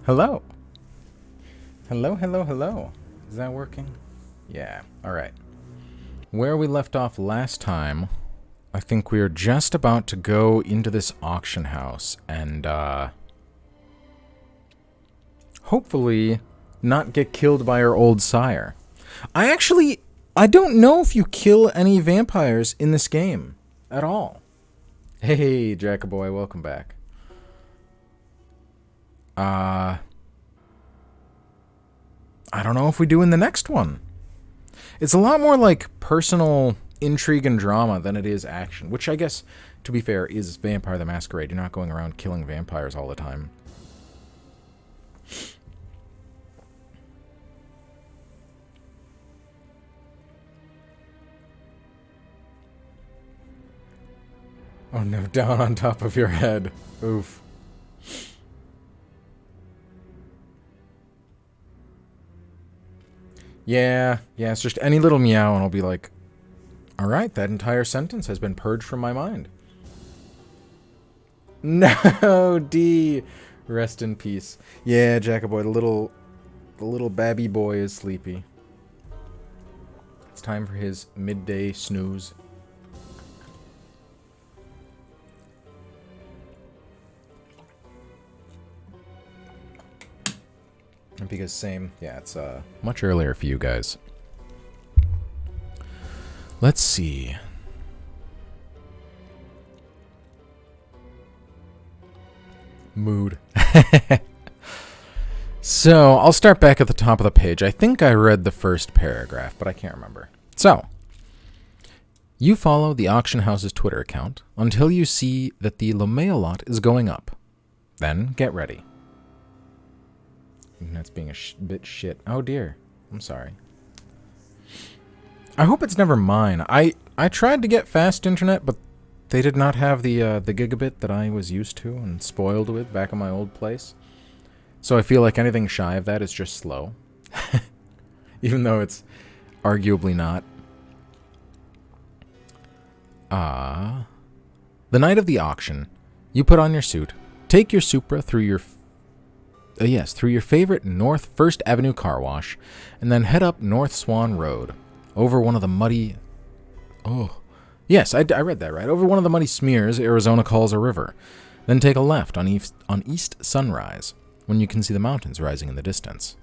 Hello. Hello, hello, hello. Is that working? Yeah, alright. Where we left off last time, I think we are just about to go into this auction house and, hopefully not get killed by our old sire. I don't know if you kill any vampires in this game at all. Hey, Jackaboy, welcome back. I don't know if we do in the next one. It's a lot more like personal intrigue and drama than it is action, which I guess, to be fair, is Vampire the Masquerade. You're not going around killing vampires all the time. Oh no, down on top of your head. Oof. Yeah, it's just any little meow and I'll be like, alright, that entire sentence has been purged from my mind. No, D. Rest in peace. Yeah, Jackaboy, the little babby boy is sleepy. It's time for his midday snooze. Because same, yeah, it's much earlier for you guys. Let's see. Mood. So, I'll start back at the top of the page. I think I read the first paragraph, but I can't remember. So, you follow the auction house's Twitter account until you see that the Lomeo lot is going up. Then, get ready. That's being a bit shit. Oh dear. I'm sorry. I hope it's never mine. I tried to get fast internet, but they did not have the gigabit that I was used to and spoiled with back in my old place. So I feel like anything shy of that is just slow. Even though it's arguably not. The night of the auction, you put on your suit, take your Supra through your favorite North 1st Avenue car wash, and then head up North Swan Road, over one of the muddy... Oh, yes, I read that right. Over one of the muddy smears Arizona calls a river. Then take a left on East Sunrise, when you can see the mountains rising in the distance.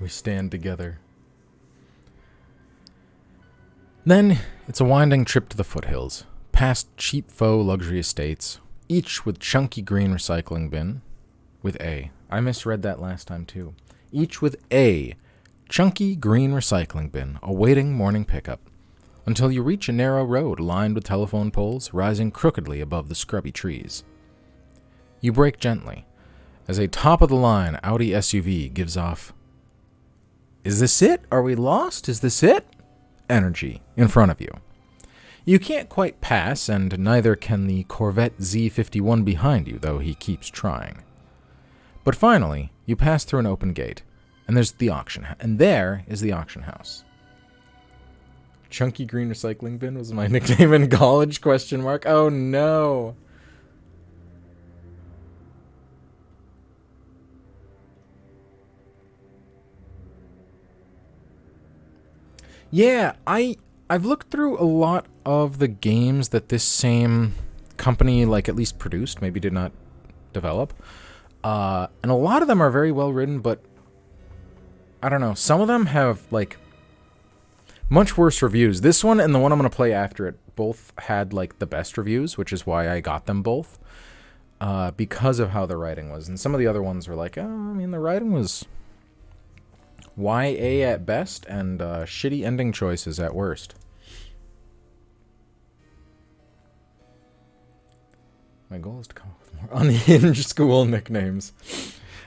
We stand together. Then, it's a winding trip to the foothills, past cheap faux luxury estates, each with chunky green recycling bin, with A. I misread that last time too. Each with a chunky green recycling bin awaiting morning pickup, until you reach a narrow road lined with telephone poles rising crookedly above the scrubby trees. You brake gently, as a top-of-the-line Audi SUV gives off, "Is this it? Are we lost? Is this it?" energy in front of you. You can't quite pass, and neither can the Corvette Z51 behind you, though he keeps trying. But finally, you pass through an open gate, and there is the auction house. Chunky green recycling bin was my nickname in college, ? Oh no! Yeah, I've looked through a lot of the games that this same company, like, at least produced, maybe did not develop. And a lot of them are very well written, but I don't know. Some of them have, like, much worse reviews. This one and the one I'm going to play after it both had, like, the best reviews, which is why I got them both, because of how the writing was. And some of the other ones were like, oh, I mean, the writing was YA at best and shitty ending choices at worst. My goal is to come up with more unhinged school nicknames.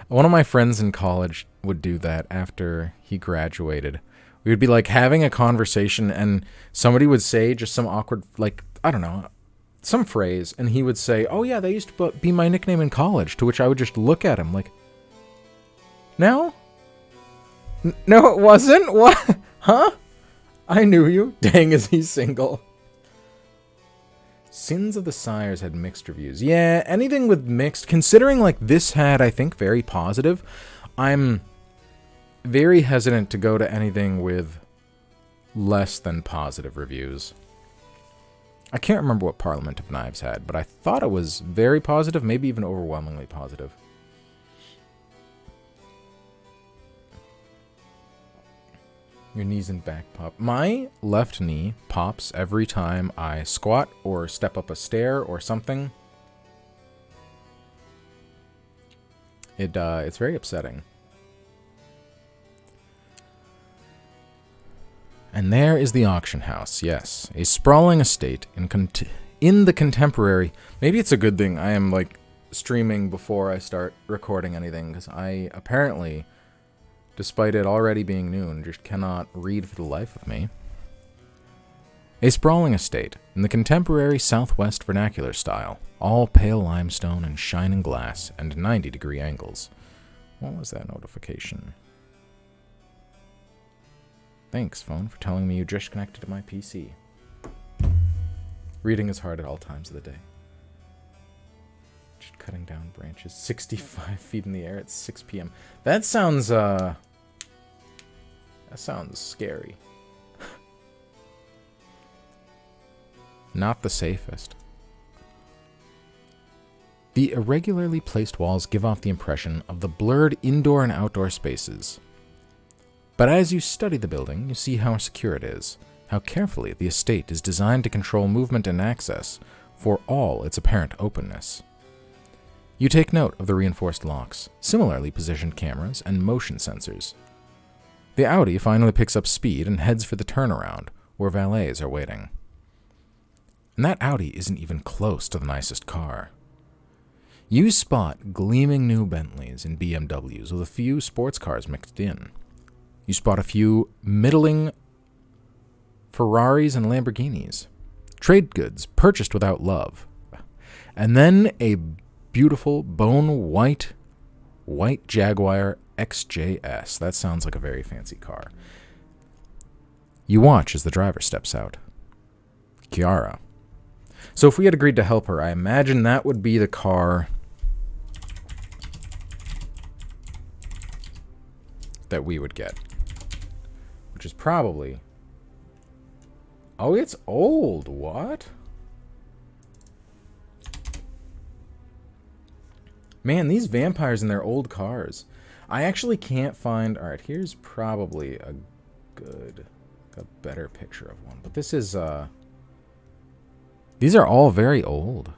One of my friends in college would do that after he graduated. We would be like having a conversation and somebody would say just some awkward, like, I don't know, some phrase, and he would say, "Oh yeah, that used to be my nickname in college," to which I would just look at him like, "No? No, it wasn't? What? Huh? I knew you. Dang, is he single?" Sins of the Sires had mixed reviews. Yeah, anything with mixed, considering like this had, I think, very positive, I'm very hesitant to go to anything with less than positive reviews. I can't remember what Parliament of Knives had, but I thought it was very positive, maybe even overwhelmingly positive. Your knees and back pop. My left knee pops every time I squat or step up a stair or something. It's very upsetting. And there is the auction house, yes. A sprawling estate in the contemporary... Maybe it's a good thing I am, like, streaming before I start recording anything, because I apparently, despite it already being noon, just cannot read for the life of me. A sprawling estate in the contemporary Southwest vernacular style, all pale limestone and shining glass and 90-degree angles. What was that notification? Thanks, phone, for telling me you just connected to my PC. Reading is hard at all times of the day. Just cutting down branches 65 feet in the air at 6 p.m. That sounds scary. Not the safest. The irregularly placed walls give off the impression of the blurred indoor and outdoor spaces. But as you study the building, you see how secure it is, how carefully the estate is designed to control movement and access for all its apparent openness. You take note of the reinforced locks, similarly positioned cameras, and motion sensors. The Audi finally picks up speed and heads for the turnaround, where valets are waiting. And that Audi isn't even close to the nicest car. You spot gleaming new Bentleys and BMWs with a few sports cars mixed in. You spot a few middling Ferraris and Lamborghinis. Trade goods purchased without love. And then a beautiful bone white Jaguar XJS. That sounds like a very fancy car. You watch as the driver steps out. Chiara. So if we had agreed to help her, I imagine that would be the car that we would get. Which is probably... Oh, it's old. What? Man, these vampires in their old cars. I actually can't find... Alright, here's probably a better picture of one. But this is, these are all very old.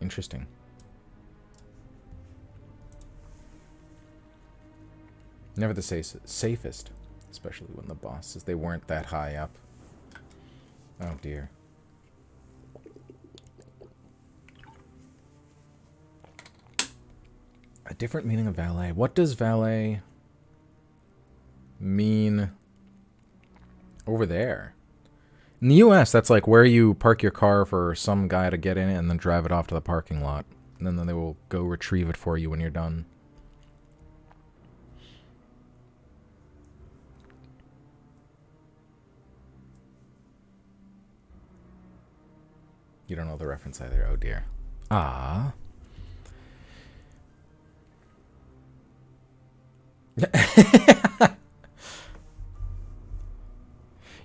Interesting. Never the safest. Especially when the bosses, they weren't that high up. Oh dear. A different meaning of valet. What does valet mean over there? In the US, that's like where you park your car for some guy to get in it and then drive it off to the parking lot. And then they will go retrieve it for you when you're done. You don't know the reference either. Oh dear. Ah.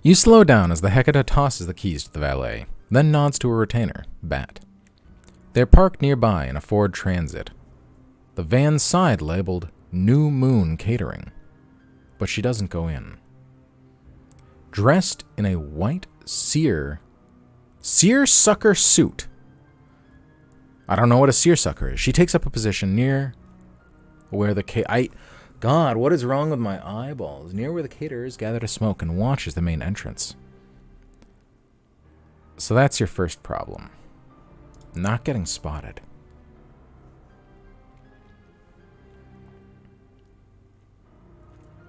You slow down as the Hecata tosses the keys to the valet, then nods to a retainer, Bat. They're parked nearby in a Ford Transit. The van's side labeled New Moon Catering, but she doesn't go in. Dressed in a white seersucker suit. I don't know what a seersucker is. She takes up a position near where the God, what is wrong with my eyeballs? Near where the caterers gather to smoke and watches the main entrance. So that's your first problem. Not getting spotted.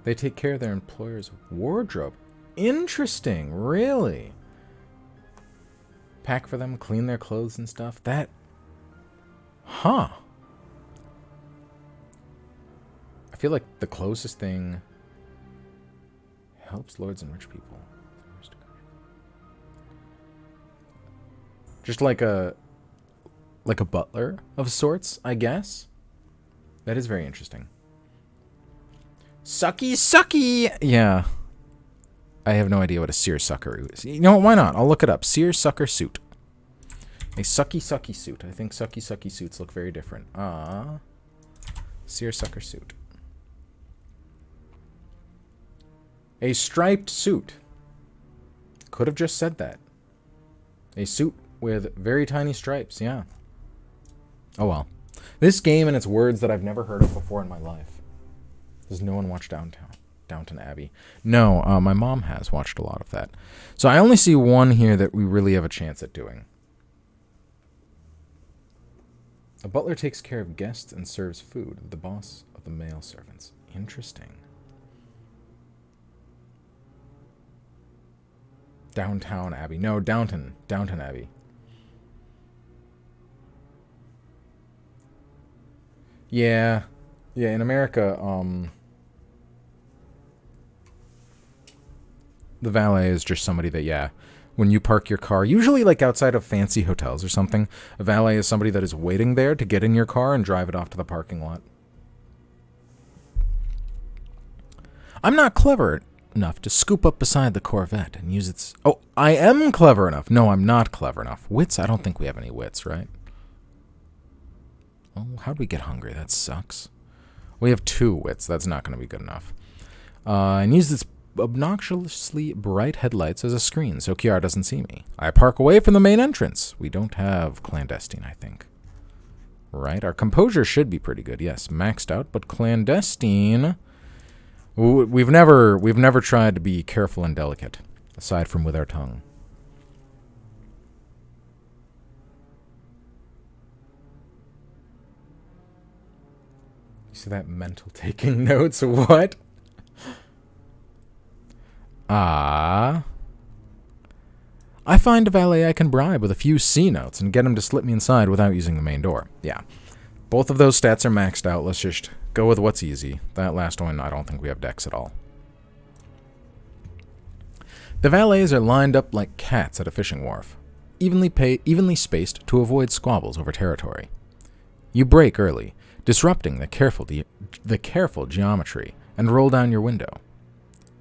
They take care of their employer's wardrobe. Interesting, really? Pack for them, clean their clothes and stuff. That... Huh. I feel like the closest thing helps lords and rich people. Just like a butler of sorts, I guess. That is very interesting. Sucky, sucky! Yeah. I have no idea what a seersucker is. You know what? Why not? I'll look it up. Seersucker suit. A sucky, sucky suit. I think sucky, sucky suits look very different. Seersucker suit. A striped suit. Could have just said that. A suit with very tiny stripes, yeah. Oh well. This game and its words that I've never heard of before in my life. Does no one watch Downton Abbey? No, my mom has watched a lot of that. So I only see one here that we really have a chance at doing. A butler takes care of guests and serves food. The boss of the male servants. Interesting. Downtown Abbey. No, Downton Abbey. Yeah. Yeah, in America, the valet is just somebody that, yeah, when you park your car, usually like outside of fancy hotels or something, a valet is somebody that is waiting there to get in your car and drive it off to the parking lot. I'm not clever enough to scoop up beside the Corvette and use its... Oh, I am clever enough. No, I'm not clever enough. Wits? I don't think we have any wits, right? Oh, how'd we get hungry? That sucks. We have 2 wits. That's not going to be good enough. And use its obnoxiously bright headlights as a screen so Kiara doesn't see me. I park away from the main entrance. We don't have clandestine, I think. Right? Our composure should be pretty good. Yes, maxed out, but clandestine... We've never tried to be careful and delicate, aside from with our tongue. You see that mental taking notes? What? I find a valet I can bribe with a few C notes and get him to slip me inside without using the main door. Yeah. Both of those stats are maxed out. Let's just go with what's easy. That last one, I don't think we have dex at all. The valets are lined up like cats at a fishing wharf, evenly spaced to avoid squabbles over territory. You brake early, disrupting the careful geometry, and roll down your window.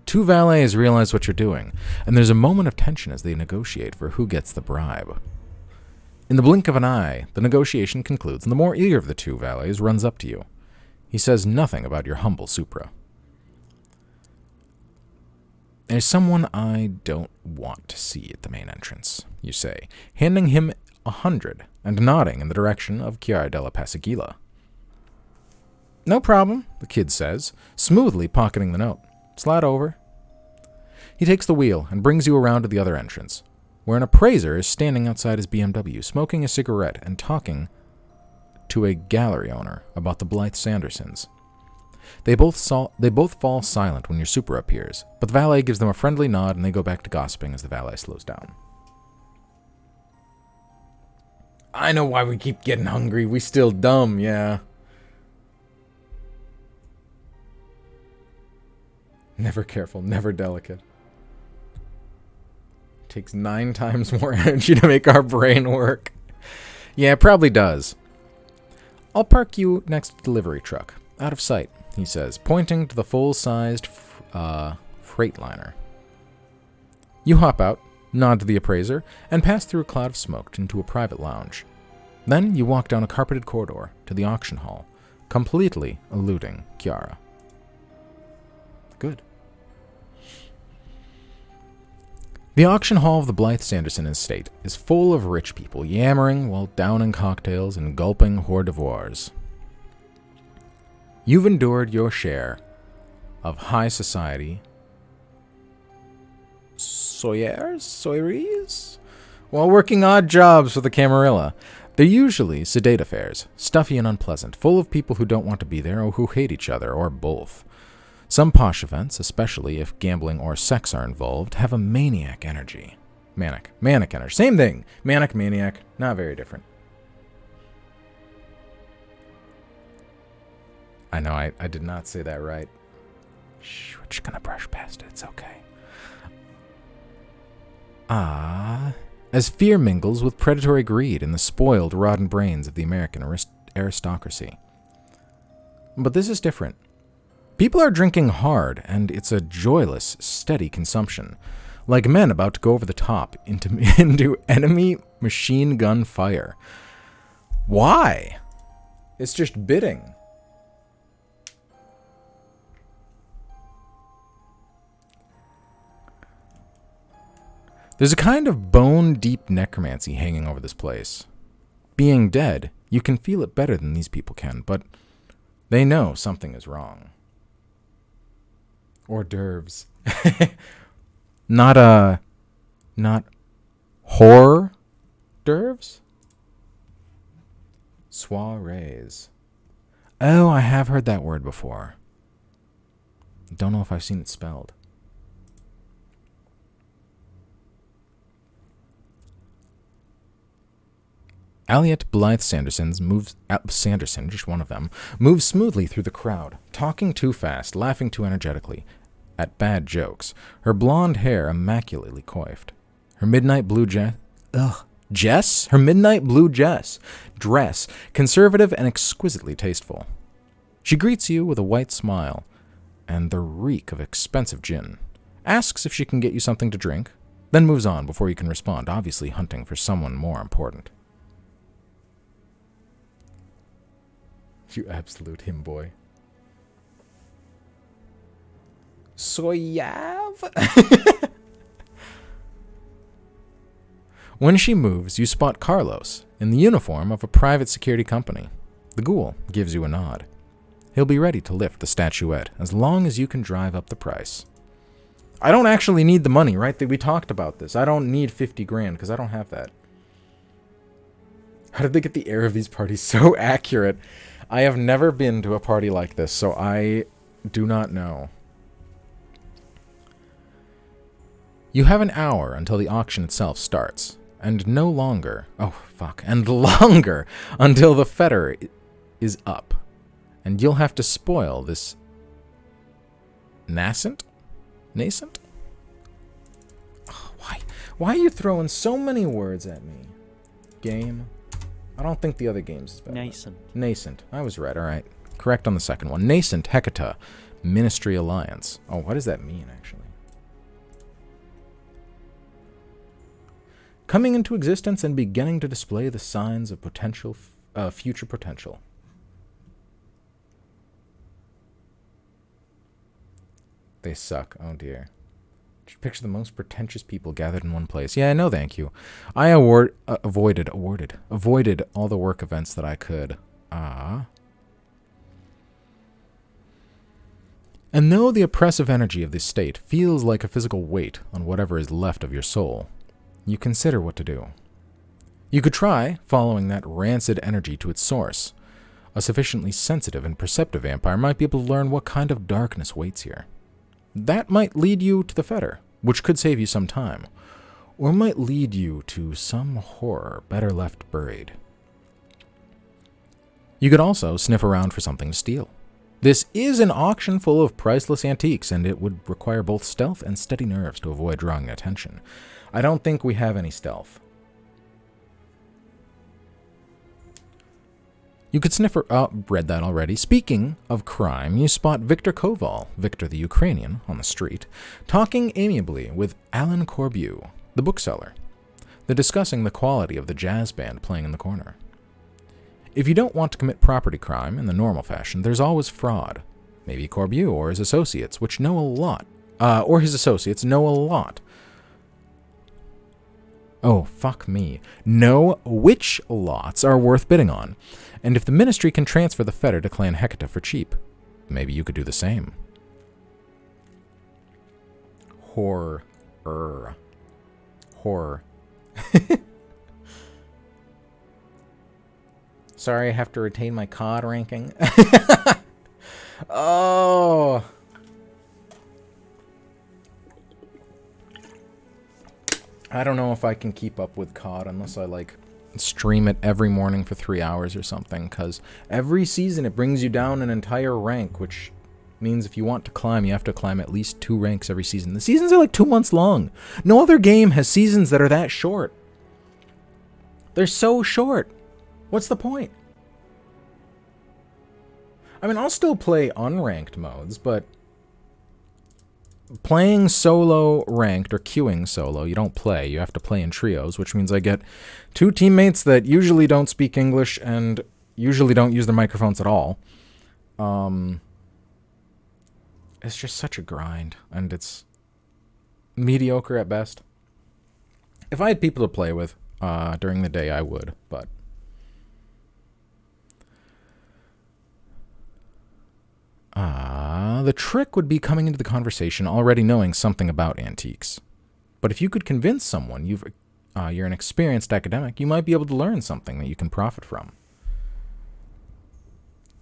2 valets realize what you're doing, and there's a moment of tension as they negotiate for who gets the bribe. In the blink of an eye, the negotiation concludes, and the more eager of the 2 valets runs up to you. He says nothing about your humble Supra. There's someone I don't want to see at the main entrance, you say, handing him 100 and nodding in the direction of Chiara della Passaguila. No problem, the kid says, smoothly pocketing the note. Slide over. He takes the wheel and brings you around to the other entrance, where an appraiser is standing outside his BMW, smoking a cigarette and talking to a gallery owner about the Blythe Sandersons. They both fall silent when your Supra appears, but the valet gives them a friendly nod and they go back to gossiping as the valet slows down. I know why we keep getting hungry. We still dumb, yeah. Never careful, never delicate. Takes 9 times more energy to make our brain work. Yeah, it probably does. I'll park you next to the delivery truck. Out of sight, he says, pointing to the full-sized Freightliner. You hop out, nod to the appraiser, and pass through a cloud of smoke into a private lounge. Then you walk down a carpeted corridor to the auction hall, completely eluding Chiara. Good. The auction hall of the Blythe Sanderson estate is full of rich people yammering while downing cocktails and gulping hors d'oeuvres. You've endured your share of high society soirees while working odd jobs for the Camarilla. They're usually sedate affairs, stuffy and unpleasant, full of people who don't want to be there or who hate each other, or both. Some posh events, especially if gambling or sex are involved, have a maniac energy. Manic energy. Same thing. Manic, maniac, not very different. I know, I did not say that right. Shh, we're just gonna brush past it. It's okay. A as fear mingles with predatory greed in the spoiled, rotten brains of the American aristocracy. But this is different. People are drinking hard, and it's a joyless, steady consumption, like men about to go over the top into enemy machine gun fire. Why? It's just bidding. There's a kind of bone-deep necromancy hanging over this place. Being dead, you can feel it better than these people can, but they know something is wrong. Hors d'oeuvres. Not hors d'oeuvres? Soirees. Oh, I have heard that word before. Don't know if I've seen it spelled. Elliot Blythe Sanderson, just one of them, moves smoothly through the crowd, talking too fast, laughing too energetically at bad jokes, her blonde hair immaculately coiffed. Her midnight blue Her midnight blue dress, conservative and exquisitely tasteful. She greets you with a white smile and the reek of expensive gin, asks if she can get you something to drink, then moves on before you can respond, obviously hunting for someone more important. You absolute him boy. Soyav? When she moves, you spot Carlos in the uniform of a private security company. The ghoul gives you a nod. He'll be ready to lift the statuette as long as you can drive up the price. I don't actually need the money, right? We talked about this. I don't need 50 grand because I don't have that. How did they get the air of these parties so accurate? I have never been to a party like this, so I do not know. You have an hour until the auction itself starts, and longer until the fetter is up, and you'll have to spoil this nascent? Oh, why are you throwing so many words at me? Game. I don't think the other games is better. Nascent. I was right, alright. Correct on the second one. Nascent Hecata Ministry Alliance. Oh, what does that mean, actually? Coming into existence and beginning to display the signs of future potential. They suck. Oh, dear. Just picture the most pretentious people gathered in one place. Yeah, no thank you. I avoided all the work events that I could. And though the oppressive energy of this state feels like a physical weight on whatever is left of your soul, you consider what to do. You could try following that rancid energy to its source. A sufficiently sensitive and perceptive vampire might be able to learn what kind of darkness waits here. That might lead you to the fetter, which could save you some time, or might lead you to some horror better left buried. You could also sniff around for something to steal. This is an auction full of priceless antiques, and it would require both stealth and steady nerves to avoid drawing attention. I don't think we have any stealth. You could sniff read that already. Speaking of crime, you spot Victor Koval, Victor the Ukrainian, on the street, talking amiably with Alan Corbeau, the bookseller. They're discussing the quality of the jazz band playing in the corner. If you don't want to commit property crime in the normal fashion, there's always fraud. Maybe Corbeau or his associates, know a lot. Oh, fuck me. Know which lots are worth bidding on. And if the ministry can transfer the fetter to Clan Hecata for cheap, maybe you could do the same. Horror. Sorry, I have to retain my COD ranking. Oh. I don't know if I can keep up with COD unless I, stream it every morning for 3 hours or something, because every season it brings you down an entire rank, which means if you want to climb, you have to climb at least 2 ranks every season. The seasons are 2 months long. No other game has seasons that are that short. They're so short. What's the point? I mean, I'll still play unranked modes, but playing solo ranked or queuing solo, you don't play. You have to play in trios, which means I get two teammates that usually don't speak English and usually don't use their microphones at all. It's just such a grind, and it's mediocre at best. If I had people to play with during the day, I would, but the trick would be coming into the conversation already knowing something about antiques. But if you could convince someone you're an experienced academic, you might be able to learn something that you can profit from.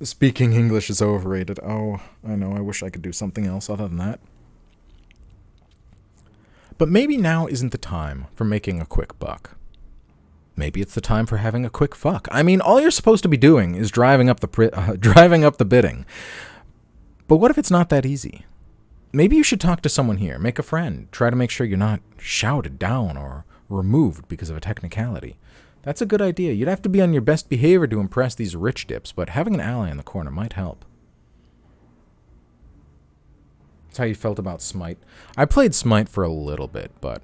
Speaking English is overrated. Oh, I know, I wish I could do something else other than that. But maybe now isn't the time for making a quick buck. Maybe it's the time for having a quick fuck. I mean, all you're supposed to be doing is driving up the bidding. But what if it's not that easy? Maybe you should talk to someone here, make a friend, try to make sure you're not shouted down or removed because of a technicality. That's a good idea. You'd have to be on your best behavior to impress these rich dips, but having an ally in the corner might help. That's how you felt about Smite. I played Smite for a little bit, but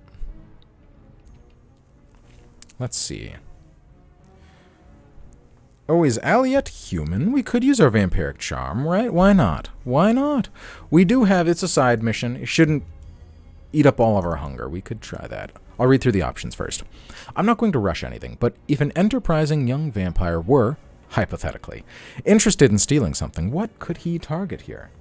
let's see. Oh, is Aliette human? We could use our vampiric charm, right? Why not? Why not? We do have, it's a side mission. It shouldn't eat up all of our hunger. We could try that. I'll read through the options first. I'm not going to rush anything, but if an enterprising young vampire were, hypothetically, interested in stealing something, what could he target here?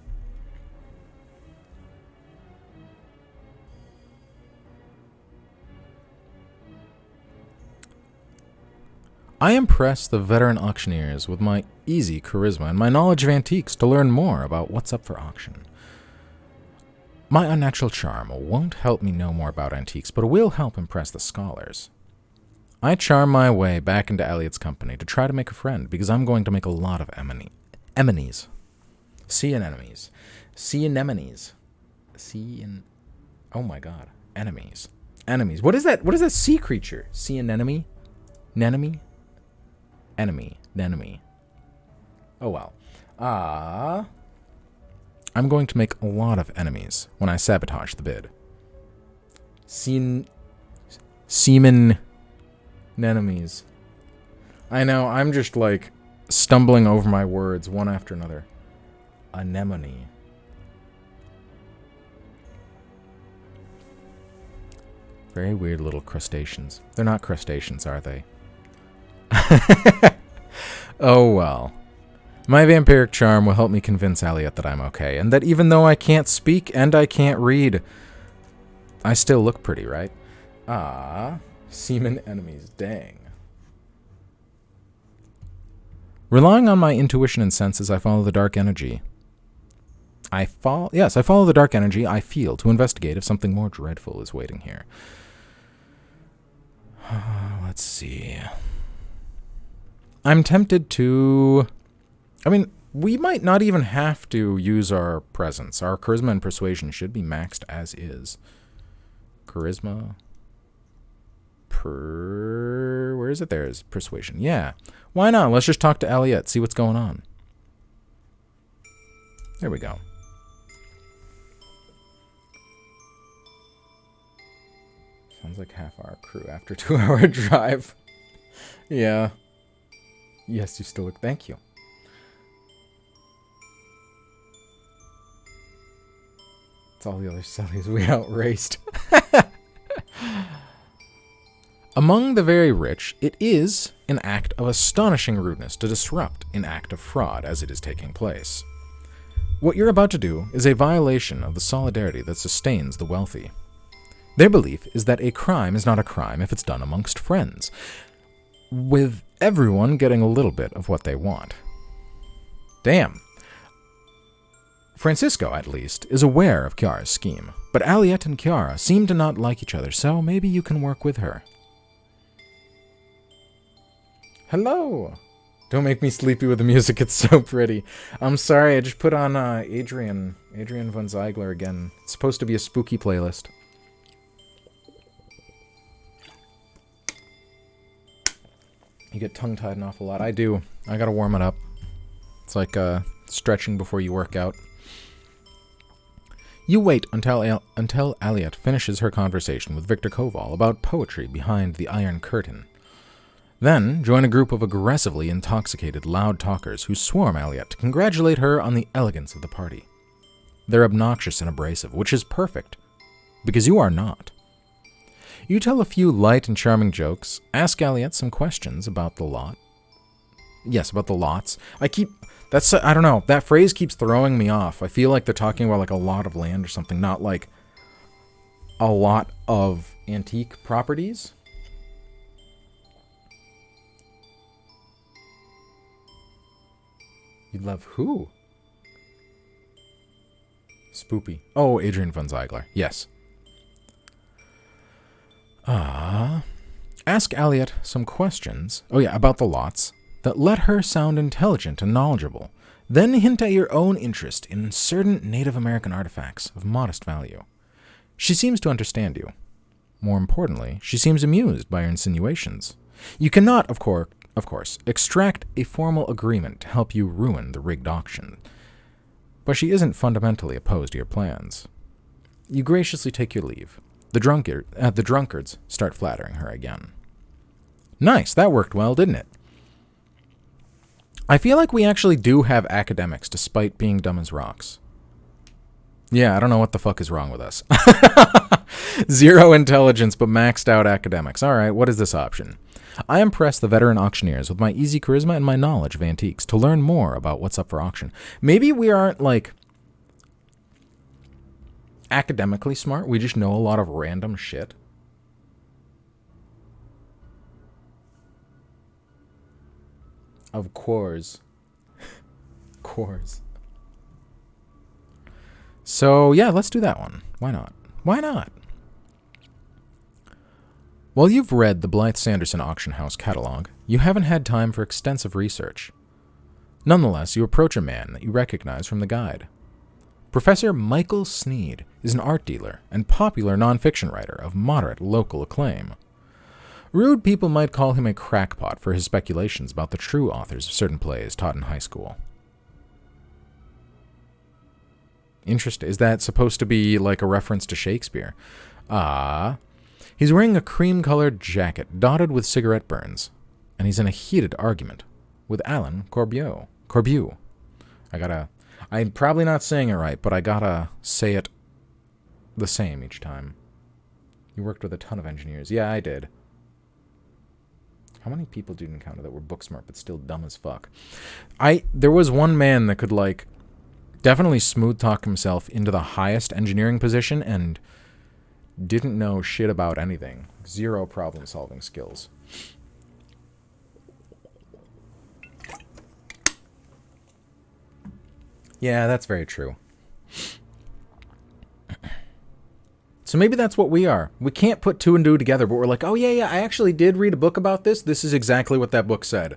I impress the veteran auctioneers with my easy charisma and my knowledge of antiques to learn more about what's up for auction. My unnatural charm won't help me know more about antiques, but it will help impress the scholars. I charm my way back into Elliot's company to try to make a friend, because I'm going to make a lot of enemies. Sea anemones. Sea anemones. Oh my god. Enemies. Enemies. What is that? What is that sea creature? Sea anemone? Nenemy? Enemy. Nenemy. Oh well. I'm going to make a lot of enemies when I sabotage the bid. Semen nenemies. I know, I'm just like stumbling over my words one after another. Anemone. Very weird little crustaceans. They're not crustaceans, are they? Oh well. My vampiric charm will help me convince Aliette that I'm okay, and that even though I can't speak and I can't read, I still look pretty, right? Semen enemies, dang. Relying on my intuition and senses, I follow the dark energy. I follow the dark energy I feel to investigate if something more dreadful is waiting here. Let's see. I'm tempted to... I mean, we might not even have to use our presence. Our charisma and persuasion should be maxed as is. Charisma... Where is it? There is persuasion. Yeah. Why not? Let's just talk to Aliette, see what's going on. There we go. Sounds like half our crew after 2-hour drive. Yeah. Yes, you still look... Thank you. It's all the other sellies we outraced. Among the very rich, it is an act of astonishing rudeness to disrupt an act of fraud as it is taking place. What you're about to do is a violation of the solidarity that sustains the wealthy. Their belief is that a crime is not a crime if it's done amongst friends, with everyone getting a little bit of what they want. Damn. Francisco, at least, is aware of Chiara's scheme, but Aliette and Chiara seem to not like each other, so maybe you can work with her. Hello! Don't make me sleepy with the music, it's so pretty. I'm sorry, I just put on Adrian von Ziegler again. It's supposed to be a spooky playlist. You get tongue-tied an awful lot. I do. I gotta warm it up. It's like stretching before you work out. You wait until Aliette finishes her conversation with Victor Koval about poetry behind the Iron Curtain. Then join a group of aggressively intoxicated loud talkers who swarm Aliette to congratulate her on the elegance of the party. They're obnoxious and abrasive, which is perfect, because you are not. You tell a few light and charming jokes, ask Aliette some questions about the lot. Yes, about the lots. I don't know, that phrase keeps throwing me off. I feel like they're talking about like a lot of land or something, not like a lot of antique properties. You love who? Spoopy. Oh, Adrian von Ziegler. Yes. Ask Aliette some questions, about the lots, that let her sound intelligent and knowledgeable. Then hint at your own interest in certain Native American artifacts of modest value. She seems to understand you. More importantly, she seems amused by your insinuations. You cannot, of course, extract a formal agreement to help you ruin the rigged auction, but she isn't fundamentally opposed to your plans. You graciously take your leave. The drunkards start flattering her again. Nice, that worked well, didn't it? I feel like we actually do have academics, despite being dumb as rocks. Yeah, I don't know what the fuck is wrong with us. 0 intelligence, but maxed out academics. All right, what is this option? I impress the veteran auctioneers with my easy charisma and my knowledge of antiques to learn more about what's up for auction. Maybe we aren't, like, academically smart. We just know a lot of random shit. Of course. Course. So, yeah, let's do that one. Why not? Why not? While you've read the Blythe Sanderson Auction House catalog, you haven't had time for extensive research. Nonetheless, you approach a man that you recognize from the guide. Professor Michael Sneed is an art dealer and popular nonfiction writer of moderate local acclaim. Rude people might call him a crackpot for his speculations about the true authors of certain plays taught in high school. Interesting. Is that supposed to be like a reference to Shakespeare? He's wearing a cream-colored jacket dotted with cigarette burns, and he's in a heated argument with Alan Corbeau. I'm probably not saying it right, but I gotta say it the same each time. You worked with a ton of engineers. Yeah, I did. How many people did you encounter that were book smart but still dumb as fuck? There was one man that could, like, definitely smooth talk himself into the highest engineering position and didn't know shit about anything. 0 problem-solving skills. Yeah, that's very true. So maybe that's what we are. We can't put 2 and 2 together, but we're like, oh yeah, I actually did read a book about this. This is exactly what that book said.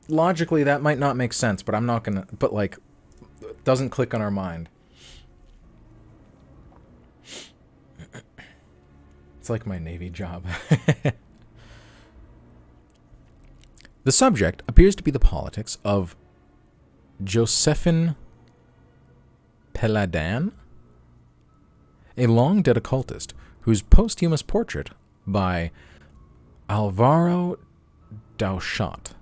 Logically, that might not make sense, but I'm not gonna, but like, it doesn't click on our mind. It's like my Navy job. The subject appears to be the politics of Josephine Peladan, a long-dead occultist whose posthumous portrait by Alvaro Dauchat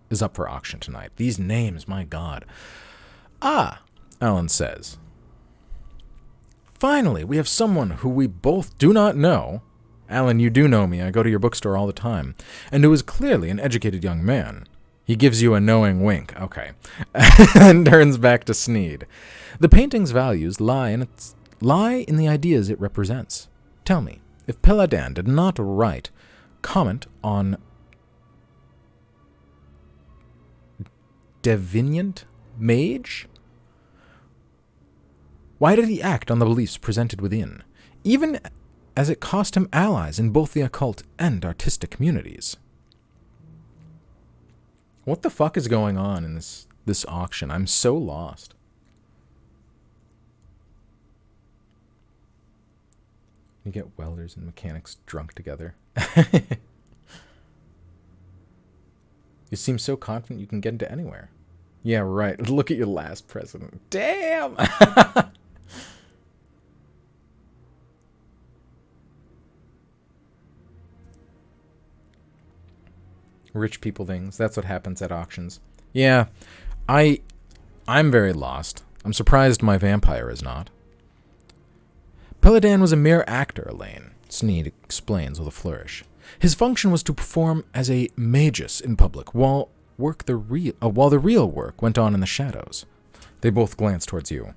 is up for auction tonight. These names, my God. Alan says. Finally, we have someone who we both do not know. Alan, you do know me. I go to your bookstore all the time. And who is clearly an educated young man. He gives you a knowing wink. Okay. And turns back to Sneed. The painting's values lie in the ideas it represents. Tell me, if Peladan did not write comment on Deviant Mage, why did he act on the beliefs presented within, even as it cost him allies in both the occult and artistic communities? What the fuck is going on in this auction? I'm so lost. You get welders and mechanics drunk together. You seem so confident you can get into anywhere. Yeah, right. Look at your last president. Damn! Rich people things. That's what happens at auctions. Yeah, I'm very lost. I'm surprised my vampire is not. Peladan was a mere actor, Elaine, Sneed explains with a flourish. His function was to perform as a magus in public, while the real work went on in the shadows. They both glance towards you.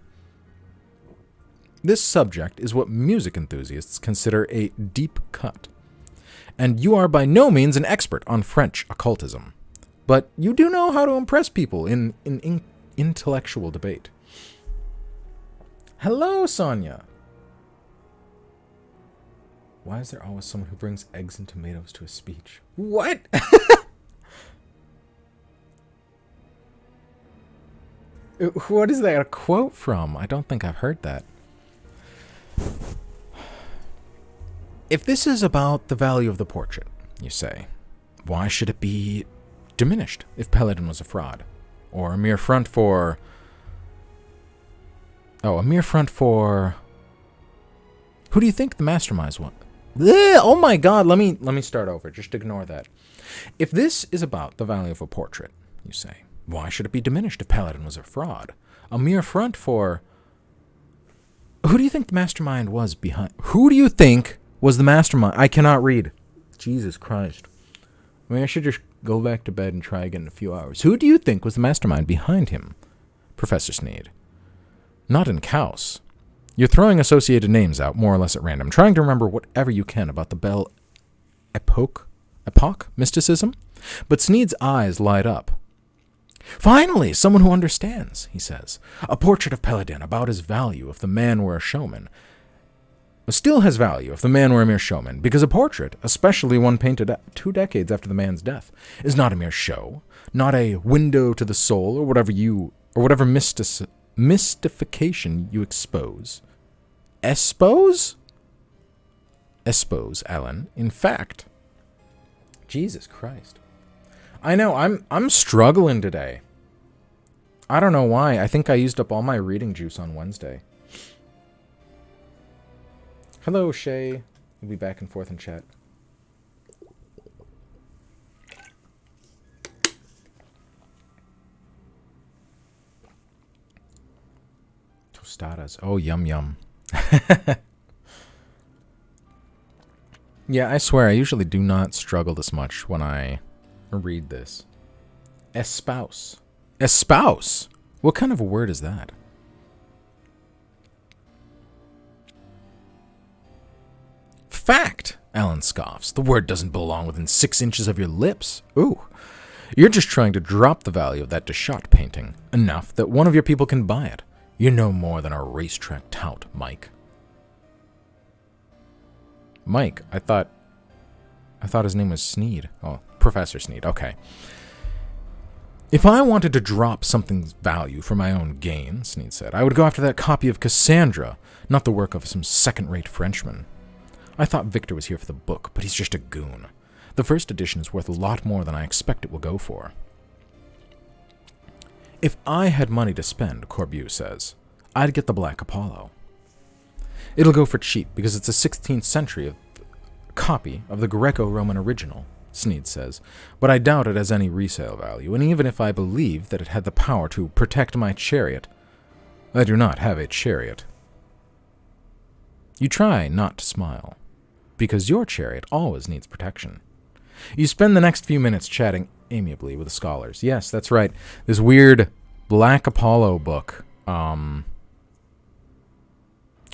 This subject is what music enthusiasts consider a deep cut. And you are by no means an expert on French occultism. But you do know how to impress people in intellectual debate. Hello, Sonia. Why is there always someone who brings eggs and tomatoes to a speech? What? What is that a quote from? I don't think I've heard that. If this is about the value of the portrait, you say, why should it be diminished if Peladan was a fraud? Or a mere front for... Oh, a mere front for... Who do you think the mastermind was? Oh my god, let me start over. Just ignore that. If this is about the value of a portrait, you say, why should it be diminished if Peladan was a fraud? A mere front for... Who do you think the mastermind was behind... Who do you think was the mastermind? I cannot read. Jesus Christ. I mean, I should just go back to bed and try again in a few hours. Who do you think was the mastermind behind him? Professor Sneed. Not in Kaus. You're throwing associated names out more or less at random, trying to remember whatever you can about the Belle Epoque mysticism. But Sneed's eyes light up. Finally, someone who understands, he says. A portrait of Peladan about his value if the man were a showman. Still has value if the man were a mere showman, because a portrait, especially one painted 2 decades after the man's death, is not a mere show, not a window to the soul, or whatever mystification you expose. Espose, Ellen. In fact, Jesus Christ. I know, I'm struggling today. I don't know why. I think I used up all my reading juice on Wednesday. Hello, Shay. We'll be back and forth in chat. Tostadas. Oh, yum, yum. Yeah, I swear, I usually do not struggle this much when I read this. Espouse. Espouse? What kind of a word is that? Fact, Alan scoffs. The word doesn't belong within 6 inches of your lips. Ooh. You're just trying to drop the value of that Deschamps painting enough that one of your people can buy it. You're no more than a racetrack tout, Mike. Mike? I thought his name was Sneed. Oh, Professor Sneed. Okay. If I wanted to drop something's value for my own gain, Sneed said, I would go after that copy of Cassandra, not the work of some second-rate Frenchman. I thought Victor was here for the book, but he's just a goon. The first edition is worth a lot more than I expect it will go for. If I had money to spend, Corbu says, I'd get the Black Apollo. It'll go for cheap because it's a 16th century copy of the Greco-Roman original, Sneed says, but I doubt it has any resale value, and even if I believed that it had the power to protect my chariot, I do not have a chariot. You try not to smile, because your chariot always needs protection. You spend the next few minutes chatting amiably with the scholars. Yes, that's right. This weird Black Apollo book.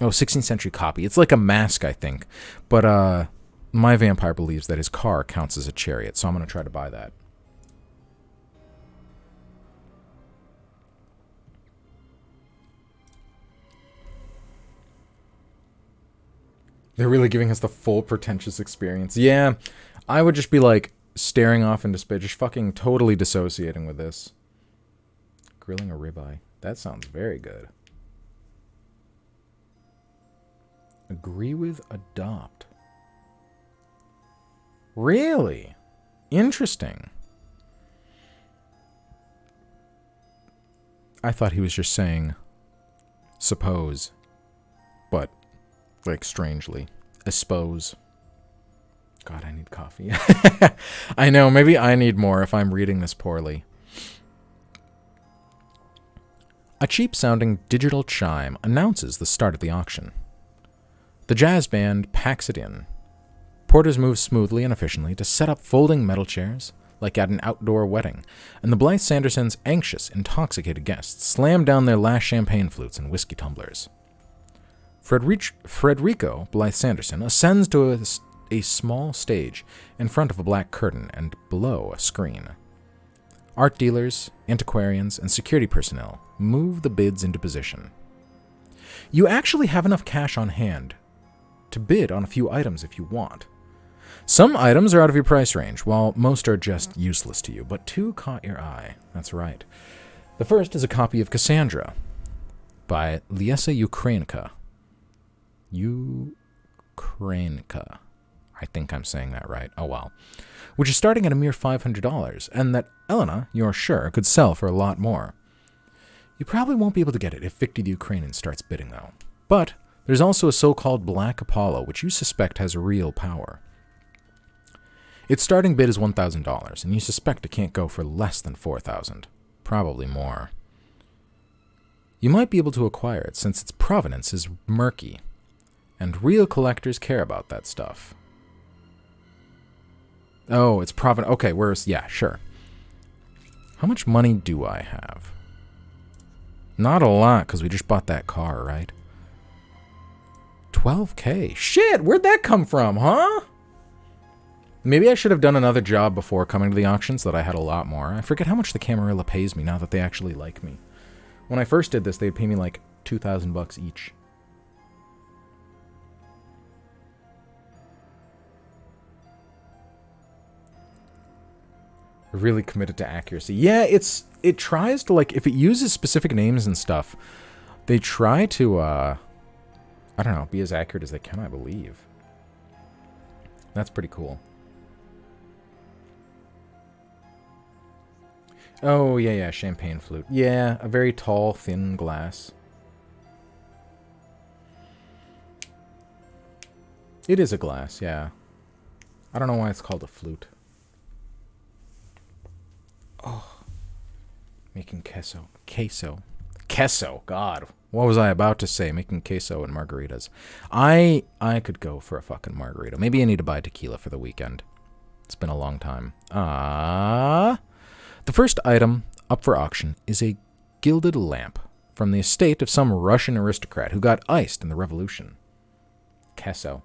16th century copy. It's like a mask, I think. But my vampire believes that his car counts as a chariot, so I'm going to try to buy that. They're really giving us the full pretentious experience. Yeah, I would just be like staring off into space, just fucking totally dissociating with this. Grilling a ribeye. That sounds very good. Agree with, adopt. Really? Interesting. I thought he was just saying suppose, but like strangely. Espose. God, I need coffee. I know, maybe I need more if I'm reading this poorly. A cheap-sounding digital chime announces the start of the auction. The jazz band packs it in. Porters move smoothly and efficiently to set up folding metal chairs, like at an outdoor wedding, and the Blythe Sandersons' anxious, intoxicated guests slam down their last champagne flutes and whiskey tumblers. Frederico Blythe Sanderson ascends to a small stage in front of a black curtain and below a screen. Art dealers, antiquarians, and security personnel move the bids into position. You actually have enough cash on hand to bid on a few items if you want. Some items are out of your price range, while most are just useless to you, but two caught your eye. That's right. The first is a copy of Cassandra by Liesa Ukrainka. Ukrainka. I think I'm saying that right. Oh well. Which is starting at a mere $500, and that Elena, you're sure, could sell for a lot more. You probably won't be able to get it if Victor the Ukrainian starts bidding, though. But there's also a so-called Black Apollo, which you suspect has real power. Its starting bid is $1,000, and you suspect it can't go for less than $4,000. Probably more. You might be able to acquire it since its provenance is murky, and real collectors care about that stuff. Oh, it's provenance. Okay, yeah, sure. How much money do I have? Not a lot, because we just bought that car, right? $12K. Shit, where'd that come from, huh? Maybe I should have done another job before coming to the auction so that I had a lot more. I forget how much the Camarilla pays me now that they actually like me. When I first did this, they'd pay me like $2,000 each. Really committed to accuracy. Yeah, it tries to, like, if it uses specific names and stuff, they try to, I don't know, be as accurate as they can, I believe. That's pretty cool. Oh, yeah, champagne flute. Yeah, a very tall, thin glass. It is a glass, yeah. I don't know why it's called a flute. Oh, making queso. Queso, God. What was I about to say? Making queso and margaritas. I could go for a fucking margarita. Maybe I need to buy tequila for the weekend. It's been a long time. The first item up for auction is a gilded lamp from the estate of some Russian aristocrat who got iced in the revolution. Queso.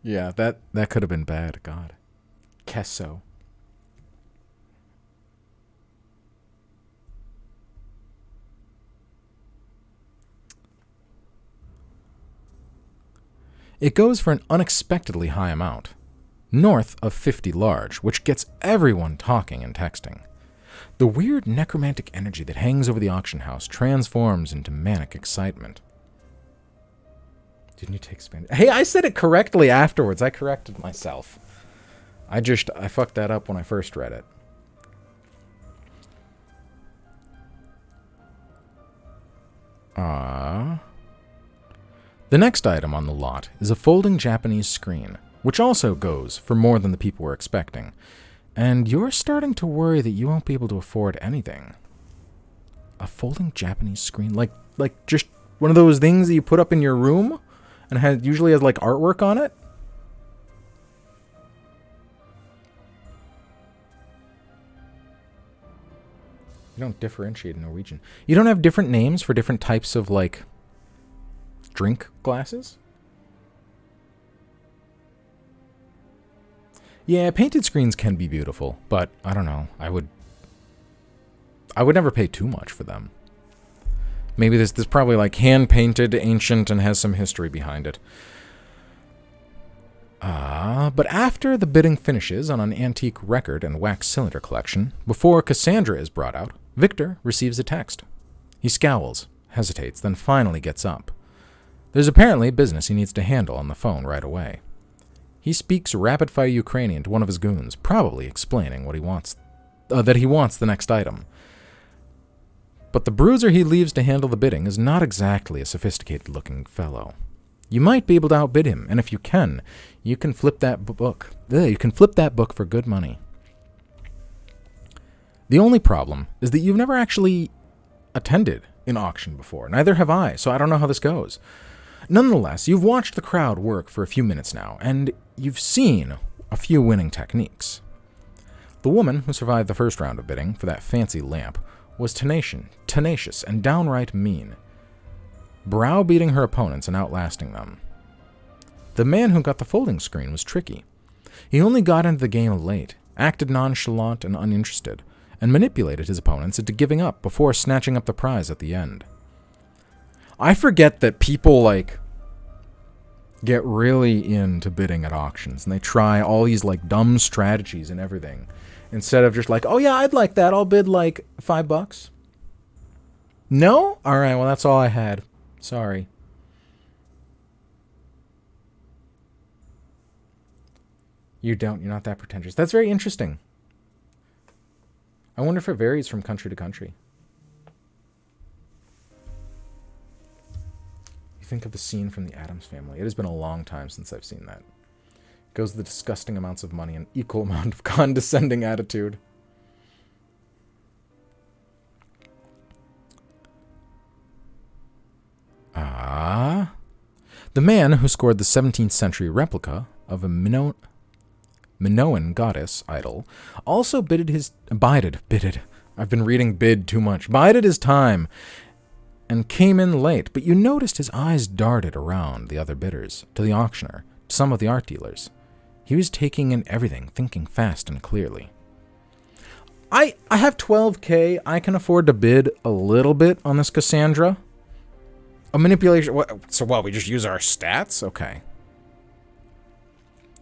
Yeah, that could have been bad. God. Queso. It goes for an unexpectedly high amount, north of 50 large, which gets everyone talking and texting. The weird necromantic energy that hangs over the auction house transforms into manic excitement. Didn't you take Spanish? Hey, I said it correctly afterwards. I corrected myself. I fucked that up when I first read it. The next item on the lot is a folding Japanese screen, which also goes for more than the people were expecting. And you're starting to worry that you won't be able to afford anything. A folding Japanese screen? Like just one of those things that you put up in your room and usually has like artwork on it? You don't differentiate in Norwegian. You don't have different names for different types of, like, drink glasses? Yeah, painted screens can be beautiful, but I don't know. I would never pay too much for them. Maybe this is probably like hand-painted, ancient, and has some history behind it. But after the bidding finishes on an antique record and wax cylinder collection, before Cassandra is brought out, Victor receives a text. He scowls, hesitates, then finally gets up. There's apparently business he needs to handle on the phone right away. He speaks rapid-fire Ukrainian to one of his goons, probably explaining what he wants that he wants the next item. But the bruiser he leaves to handle the bidding is not exactly a sophisticated-looking fellow. You might be able to outbid him, and if you can flip that book. You can flip that book for good money. The only problem is that you've never actually attended an auction before. Neither have I, so I don't know how this goes. Nonetheless, you've watched the crowd work for a few minutes now, and you've seen a few winning techniques. The woman who survived the first round of bidding for that fancy lamp was tenacious, and downright mean, browbeating her opponents and outlasting them. The man who got the folding screen was tricky. He only got into the game late, acted nonchalant and uninterested, and manipulated his opponents into giving up before snatching up the prize at the end. I forget that people, get really into bidding at auctions, and they try all these, dumb strategies and everything, instead of just oh yeah, I'd like that, I'll bid, $5. No? Alright, well, that's all I had. Sorry. You're not that pretentious. That's very interesting. I wonder if it varies from country to country. You think of the scene from The Addams Family. It has been a long time since I've seen that. It goes the disgusting amounts of money and equal amount of condescending attitude. The man who scored the 17th century replica of a Minoan goddess idol also bided his time and came in late, but you noticed his eyes darted around the other bidders, to the auctioneer, to some of the art dealers. He was taking in everything, thinking fast and clearly. I have 12K. I can afford to bid a little bit on this Cassandra. A manipulation. So we just use our stats? Okay.